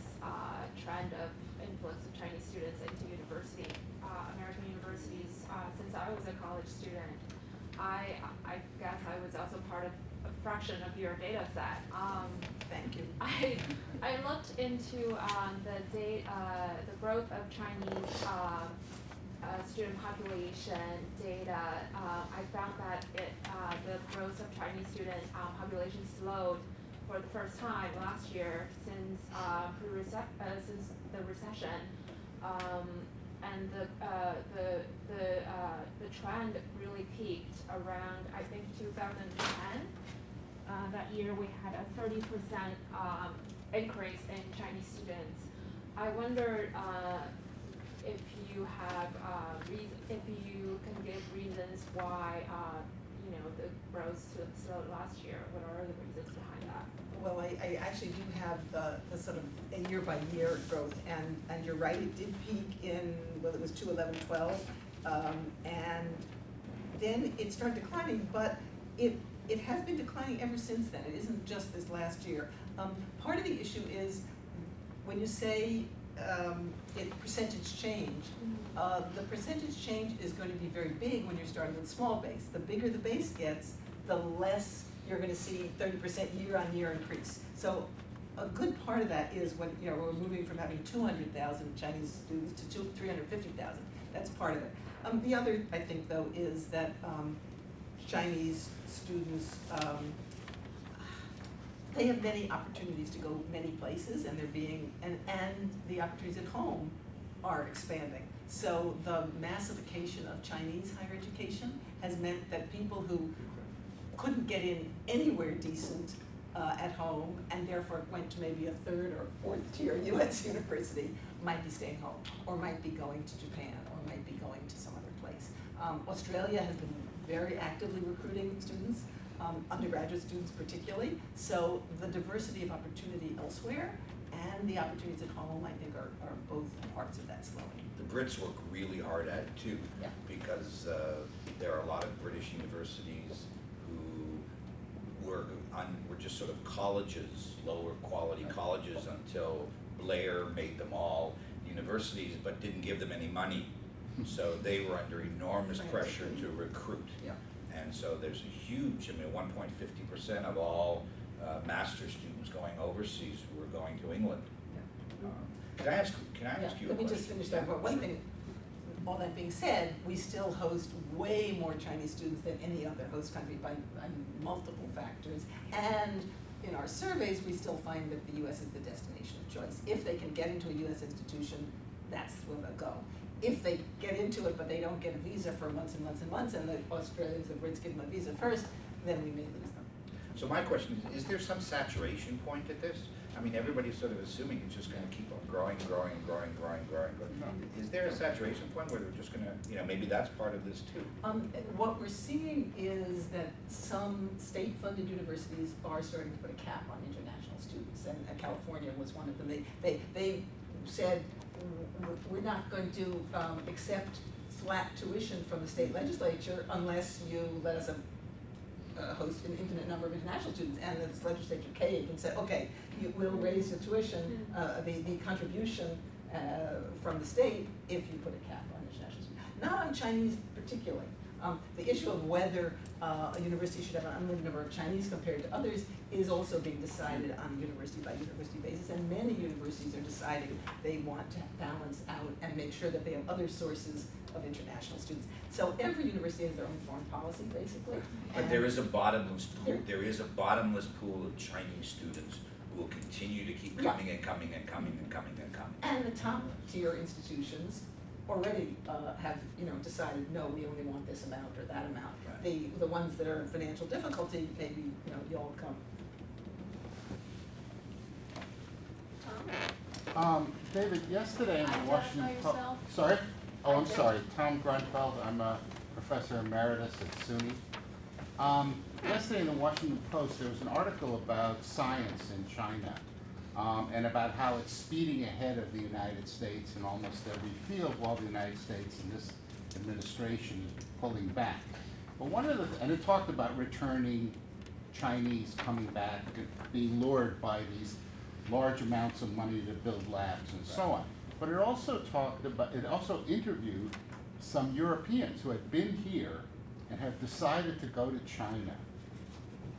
trend of influx of Chinese students into American universities since I was a college student. I guess I was also part of a fraction of your data set. Thank you. I looked into the growth of Chinese student population data. I found that the growth of Chinese student population slowed for the first time last year since since the recession, and the trend really peaked around, I think, 2010. That year we had a 30% increase in Chinese students. I wondered if you have if you can give reasons why the growth slowed last year. What are the reasons behind that? Well, I actually do have the sort of a year-by-year growth, and you're right, it did peak in, well, it was 2011, 12, and then it started declining, but it has been declining ever since then. It isn't just this last year. Part of the issue is when you say percentage change, the percentage change is going to be very big when you're starting with a small base. The bigger the base gets, the less you're going to see 30% year-on-year increase. So a good part of that is when we're moving from having 200,000 Chinese students to 350,000. That's part of it. The other, I think, though, is that Chinese students, they have many opportunities to go many places, and they're being, and the opportunities at home are expanding. So the massification of Chinese higher education has meant that people who couldn't get in anywhere decent at home, and therefore went to maybe a third or fourth tier US university, might be staying home, or might be going to Japan, or might be going to some other place. Australia has been very actively recruiting students, undergraduate students particularly, so the diversity of opportunity elsewhere and the opportunities at home, I think, are both parts of that slowing. The Brits work really hard at it too, Yeah. because there are a lot of British universities who were just sort of colleges, lower quality colleges, until Blair made them all universities but didn't give them any money. So they were under enormous pressure to recruit. Yeah. And so there's a huge, 1.50% of all master's students going overseas were going to England. Can I ask you a question? Let me just finish that. But one thing, all that being said, we still host way more Chinese students than any other host country by multiple factors. And in our surveys, we still find that the US is the destination of choice. If they can get into a US institution, that's where they'll go. If they get into it but they don't get a visa for months and months and months, and the Australians, the Brits give them a visa first, then we may lose them. So my question is there some saturation point at this? Everybody's sort of assuming it's just going to keep on growing. Is there a saturation point where they're just going to, maybe that's part of this too? What we're seeing is that some state-funded universities are starting to put a cap on international students, and California was one of them. They said, we're not going to accept flat tuition from the state legislature unless you let us host an infinite number of international students. And the legislature caved and said, okay, you will raise the tuition, the contribution from the state if you put a cap on international students. Not on Chinese particularly. The issue of whether a university should have an unlimited number of Chinese compared to others is also being decided on a university by university basis, and many universities are deciding they want to balance out and make sure that they have other sources of international students. So every university has their own foreign policy, basically. But there is a bottomless pool. There is a bottomless pool of Chinese students who will continue to keep coming and coming and coming and coming and coming. And the top tier institutions already have decided, no, we only want this amount or that amount. Right. The ones that are in financial difficulty, maybe you'll come. David, yesterday in the Identify Washington Post. yourself. Sorry? Oh, I'm sorry. Tom Grunfeld. I'm a professor emeritus at SUNY. Yesterday in the Washington Post, there was an article about science in China and about how it's speeding ahead of the United States in almost every field, while the United States and this administration is pulling back. But and it talked about returning Chinese coming back, being lured by these large amounts of money to build labs and so on. But it also interviewed some Europeans who had been here and have decided to go to China.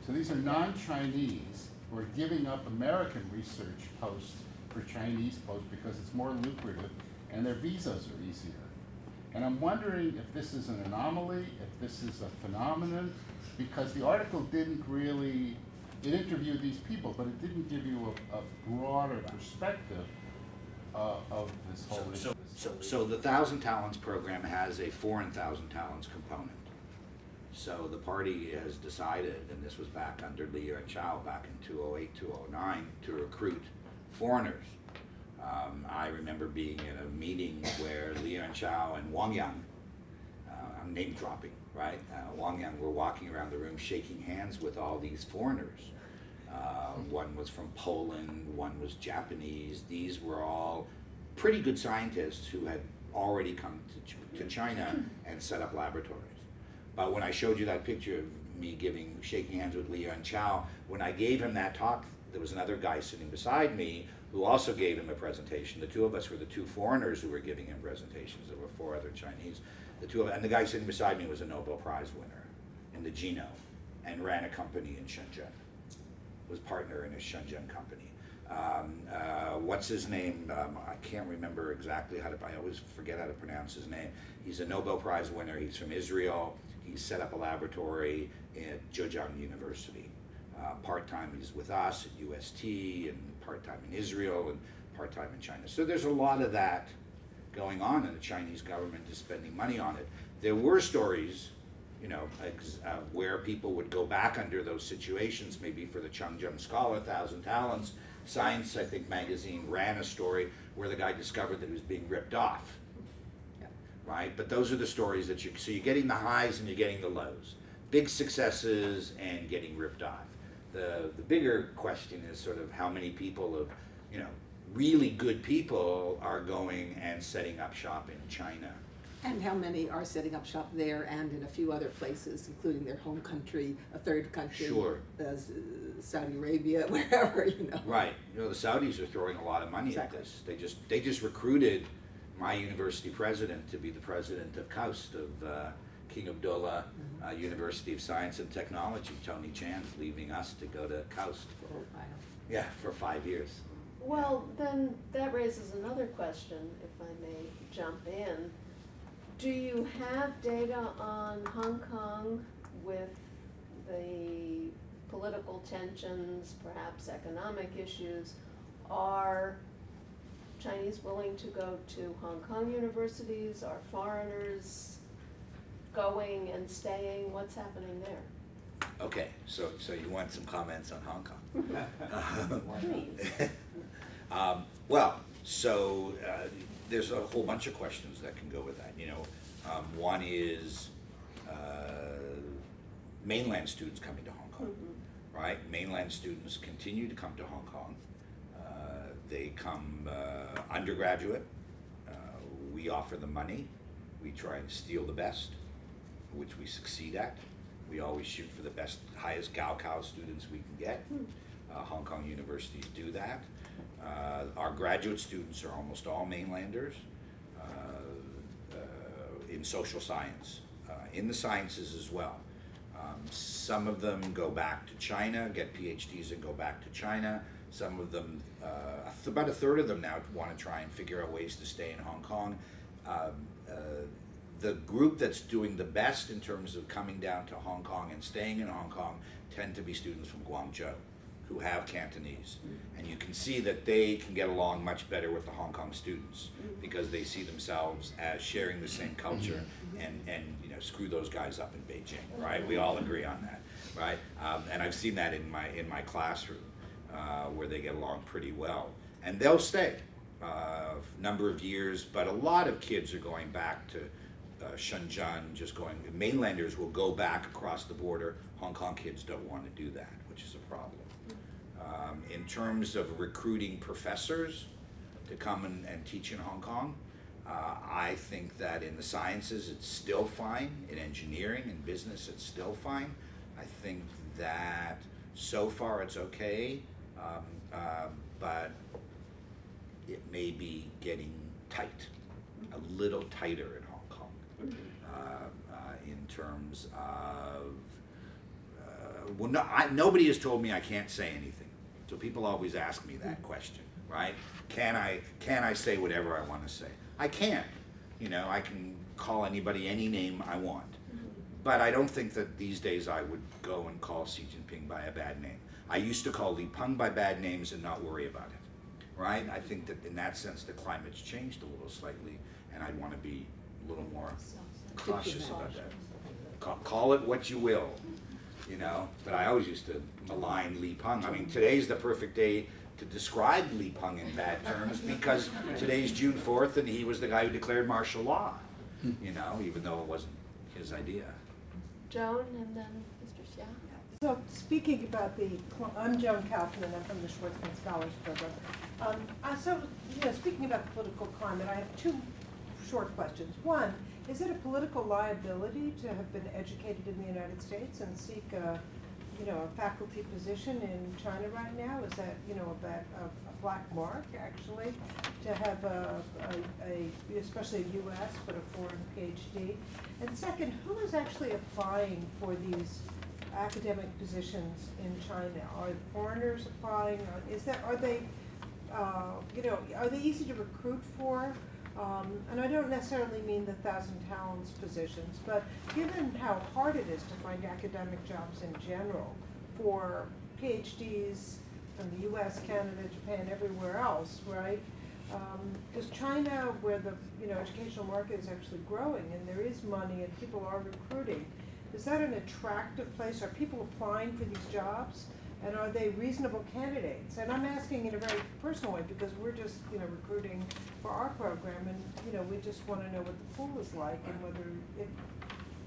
So these are non-Chinese who are giving up American research posts for Chinese posts because it's more lucrative and their visas are easier. And I'm wondering if this is an anomaly, if this is a phenomenon, because the article didn't really, it interviewed these people, but it didn't give you a broader perspective of this whole issue. So the 1,000 Talents program has a foreign 1,000 Talents component. So the party has decided, and this was back under Li Yuanchao back in 2008, 2009, to recruit foreigners. I remember being in a meeting where Li Yuanchao and Wang Yang, I'm name dropping, right? Wang Yang were walking around the room shaking hands with all these foreigners. One was from Poland, one was Japanese. These were all pretty good scientists who had already come to China and set up laboratories. But when I showed you that picture of me shaking hands with Li Yuanchao, when I gave him that talk, there was another guy sitting beside me who also gave him a presentation. The two of us were the two foreigners who were giving him presentations. There were 4 other Chinese. And the guy sitting beside me was a Nobel Prize winner in the genome and ran a company in Shenzhen. Was partner in a Shenzhen company. What's his name? I can't remember exactly I always forget how to pronounce his name. He's a Nobel Prize winner. He's from Israel. He set up a laboratory at Zhejiang University. Part-time he's with us at UST, and part-time in Israel, and part-time in China. So there's a lot of that going on, and the Chinese government is spending money on it. There were stories where people would go back under those situations, maybe for the Changzhen Scholar, 1,000 Talents. Science, I think, magazine ran a story where the guy discovered that he was being ripped off. Right? But those are the stories that so you're getting the highs and you're getting the lows. Big successes and getting ripped off. The bigger question is sort of how many people of, really good people are going and setting up shop in China. And how many are setting up shop there and in a few other places, including their home country, a third country, Sure. Saudi Arabia, wherever, Right. The Saudis are throwing a lot of money Exactly. at this. They just recruited my university president to be the president of KAUST, of King Abdullah University of Science and Technology. Tony Chan's leaving us to go to KAUST. Oh, wow. Yeah, for 5 years. Well, then that raises another question, if I may jump in. Do you have data on Hong Kong with the political tensions, perhaps economic issues? Are Chinese willing to go to Hong Kong universities? Are foreigners going and staying? What's happening there? Okay, so you want some comments on Hong Kong? Please. There's a whole bunch of questions that can go with that. One is mainland students coming to Hong Kong, right? Mainland students continue to come to Hong Kong. They come undergraduate. We offer them money. We try and steal the best, which we succeed at. We always shoot for the best, highest Gaokao students we can get. Hong Kong universities do that. Our graduate students are almost all mainlanders in social science, in the sciences as well. Some of them go back to China, get PhDs and go back to China. Some of them, about a third of them now want to try and figure out ways to stay in Hong Kong. The group that's doing the best in terms of coming down to Hong Kong and staying in Hong Kong tend to be students from Guangzhou who have Cantonese. And you can see that they can get along much better with the Hong Kong students because they see themselves as sharing the same culture and screw those guys up in Beijing, right? We all agree on that, right? And I've seen that in my classroom where they get along pretty well. And they'll stay a number of years, but a lot of kids are going back to Shenzhen, mainlanders will go back across the border. Hong Kong kids don't want to do that, which is a problem. In terms of recruiting professors to come and teach in Hong Kong, I think that in the sciences it's still fine. In engineering and business it's still fine. I think that so far it's okay, but it may be getting tight, a little tighter in Hong Kong. In terms of, nobody has told me I can't say anything. So people always ask me that question, right? Can I say whatever I want to say? I can. I can call anybody any name I want. But I don't think that these days I would go and call Xi Jinping by a bad name. I used to call Li Peng by bad names and not worry about it, right? I think that in that sense the climate's changed a little slightly, and I'd want to be a little more cautious about that. Call it what you will, but I always used to malign Li Peng. I mean, today's the perfect day to describe Li Peng in bad terms because today's June 4th and he was the guy who declared martial law, even though it wasn't his idea. Joan and then Mr. Xia. So speaking about I'm Joan Kaufman and I'm from the Schwartzman Scholars Program. Speaking about the political climate, I have two short questions. One, is it a political liability to have been educated in the United States and seek a faculty position in China right now? Is that, a black mark, actually, to have especially a U.S., but a foreign PhD? And second, who is actually applying for these academic positions in China? Are foreigners applying? Are they easy to recruit for? And I don't necessarily mean the 1,000 Talents positions, but given how hard it is to find academic jobs in general for PhDs from the U.S., Canada, Japan, everywhere else, right? Does China, where the educational market is actually growing and there is money and people are recruiting, is that an attractive place? Are people applying for these jobs? And are they reasonable candidates? And I'm asking in a very personal way because we're just, recruiting for our program and, we just want to know what the pool is like and whether it,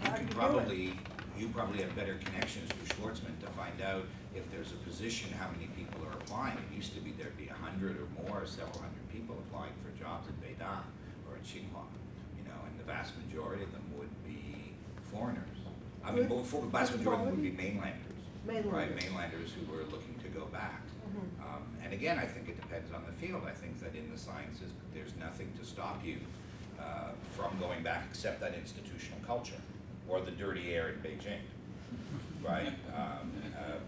how do you do it? You probably have better connections with Schwartzman to find out if there's a position, how many people are applying. It used to be there'd be 100 or more, several hundred people applying for jobs at Beidang or at Tsinghua, and the vast majority of them would be foreigners. I mean, the vast majority of them would be mainlanders. Right, mainlanders who were looking to go back. And again, I think it depends on the field. I think that in the sciences, there's nothing to stop you from going back except that institutional culture or the dirty air in Beijing, right?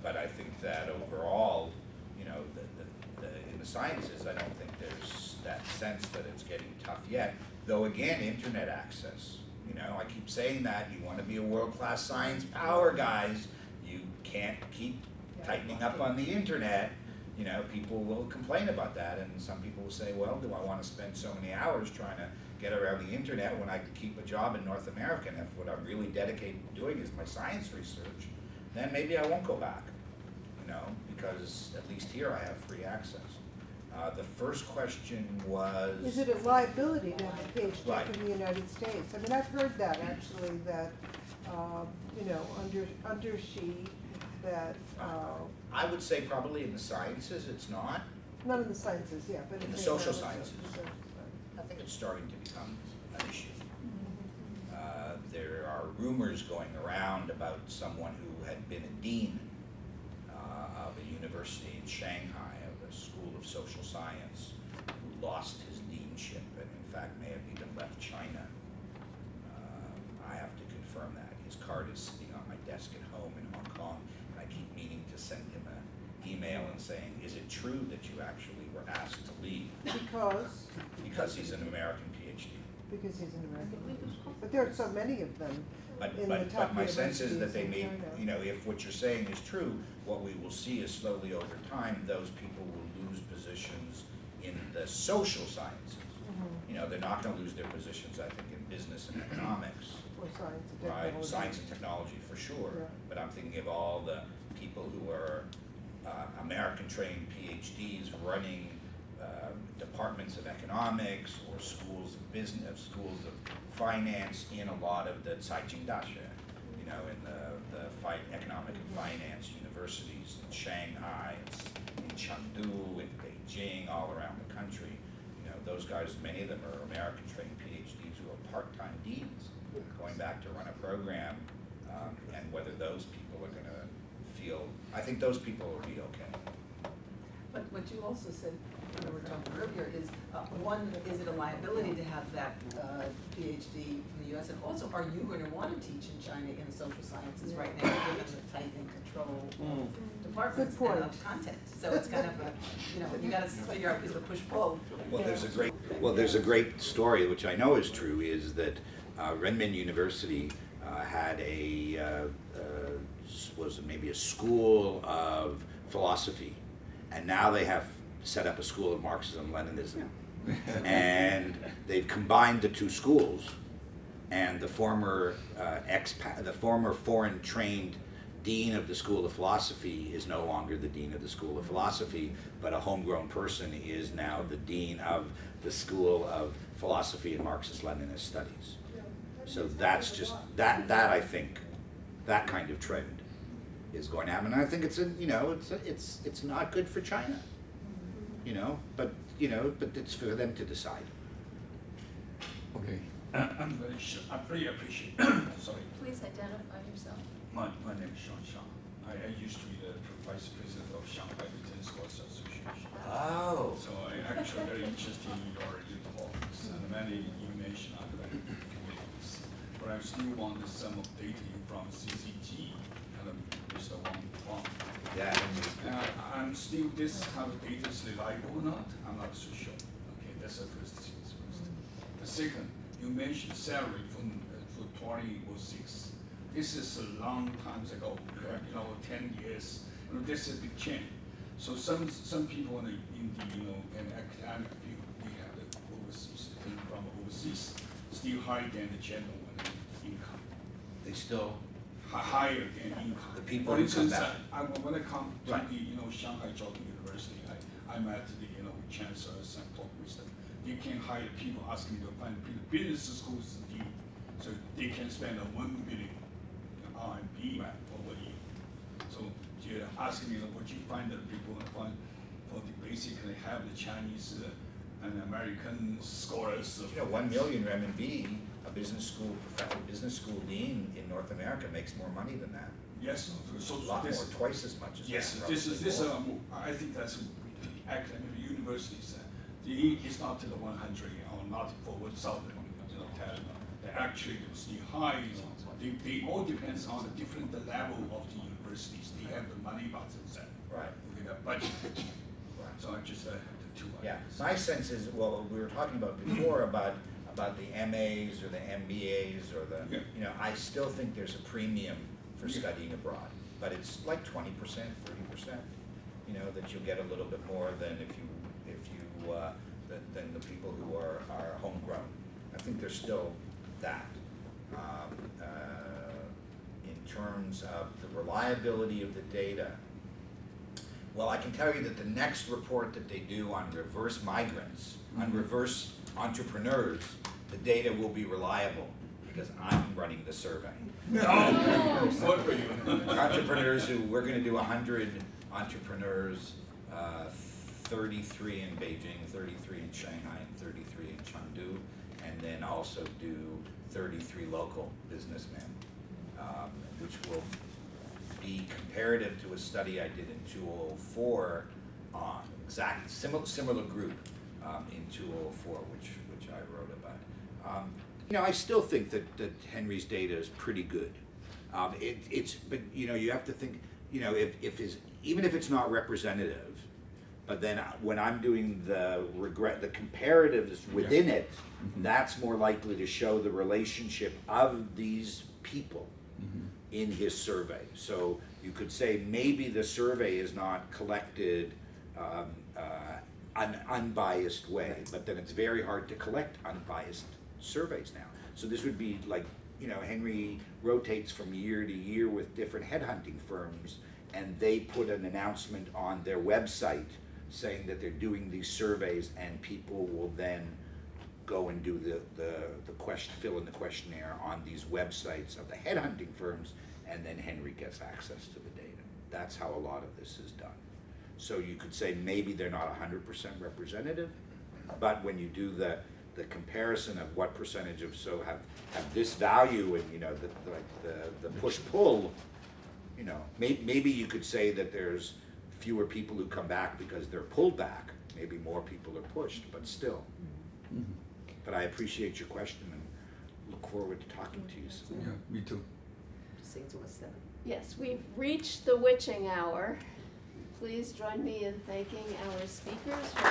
But I think that overall, in the sciences, I don't think there's that sense that it's getting tough yet. Though again, internet access. I keep saying that you want to be a world-class science power, guys. You can't keep tightening up on the internet. People will complain about that, and some people will say, well, do I want to spend so many hours trying to get around the internet when I can keep a job in North America, and if what I'm really dedicated to doing is my science research, then maybe I won't go back, because at least here I have free access. The first question was... Is it a liability to have a PhD right. from the United States? I mean, I've heard that actually, that, under she, that... I would say probably in the sciences it's not. Not in the sciences, yeah, but in the social sciences. I think it's starting to become an issue. There are rumors going around about someone who had been a dean of a university in Shanghai, of a school of social science, who lost his deanship and in fact may have even left China. I have to confirm that. His card is sitting on my desk at home in Hong Kong, and I keep meaning to send him an email and saying, is it true that you actually were asked to leave? Because? Because he's an American PhD. Because he's an American. But there are so many of them. But my sense is that they may, if what you're saying is true, what we will see is slowly over time, those people will lose positions in the social sciences. They're not going to lose their positions, I think, in business and economics. Or science and technology. Right, science and technology for sure. Yeah. But I'm thinking of all the people who are American-trained PhDs running departments of economics or schools of business, schools of finance in a lot of the Caijing Daxue, in the economic and finance universities in Shanghai, in Chengdu, in Beijing, all around the country. Those guys, many of them are American-trained PhDs who are part-time deans, going back to run a program, and whether those people are going to feel, I think those people will be okay. But what you also said when we were talking earlier is, one, is it a liability to have that PhD from the U.S.? And also, are you going to want to teach in China in the social sciences right now, given the tight and control departments and of content? So it's kind of a, you got to figure out the push-pull. Well, there's a great story, which I know is true, is that Renmin University had was maybe a school of philosophy, and now they have set up a school of Marxism, Leninism, and they've combined the two schools. And the former foreign-trained dean of the School of Philosophy is no longer the dean of the School of Philosophy, but a homegrown person is now the dean of the School of Philosophy and Marxist-Leninist Studies. So that's just that I think that kind of trend is going to happen. And I think it's it's not good for China, but it's for them to decide. Okay. I'm very appreciate. Sorry. Please identify yourself. My name is Sean Shang. I used to be the vice president of Shanghai Return Scholars Association. Oh. So I actually very interested in your talks and many information on the committees. But I still want some of data from CCG and Mr. Wang. Yeah. I'm still this kind of data is reliable or not? I'm not so sure. Okay, that's the first thing. The second. You mentioned salary for 2006. This is a long time ago, correct? 10 years. This is a big change. So some people in in academic field, they have the overseas, from overseas, still higher than the general income. They still higher than income. The people For who come instance, back. when I come to Right. the Shanghai Jiaotong University, I met the chancellors and talked with them. They can hire people asking to find business schools, so they can spend $1 billion RMB for 1 year. So they're asking me, would you find the people and find for the basically have the Chinese and American scholars. 1 million renminbi, a business school dean in North America makes more money than that. Yes, so A lot more, twice as much as yes, that. this I think that's the academic universities. It's not to the 100 or not for 1,000 talent. They actually the high. They all depends on the different level of the universities. They have the money about themselves. Right. With the budget. So I just have the two. Yeah, my sense is, well, we were talking about before about the MAs or the MBAs or the, I still think there's a premium for studying abroad, but it's like 20%, 30%, that you'll get a little bit more than than the people who are homegrown. I think there's still that. In terms of the reliability of the data, well, I can tell you that the next report that they do on reverse migrants, on reverse entrepreneurs, the data will be reliable because I'm running the survey. Good for you. Entrepreneurs we're going to do 100 entrepreneurs, 33 in Beijing, 33 in Shanghai, and 33 in Chengdu, and then also do 33 local businessmen, which will be comparative to a study I did in 2004 on similar group in 2004, which I wrote about. I still think that Henry's data is pretty good. But you have to think, even if it's not representative, but then when I'm doing the comparatives within it, that's more likely to show the relationship of these people in his survey. So you could say maybe the survey is not collected an unbiased way, but then it's very hard to collect unbiased surveys now. So this would be like, Henry rotates from year to year with different headhunting firms, and they put an announcement on their website saying that they're doing these surveys, and people will then go and do fill in the questionnaire on these websites of the headhunting firms, and then Henry gets access to the data. That's how a lot of this is done. So you could say maybe they're not 100% representative, but when you do the comparison of what percentage of have this value and the push-pull, maybe you could say that there's fewer people who come back because they're pulled back. Maybe more people are pushed, but still. But I appreciate your question and look forward to talking to you soon. Yeah, me too. Yes, we've reached the witching hour. Please join me in thanking our speakers for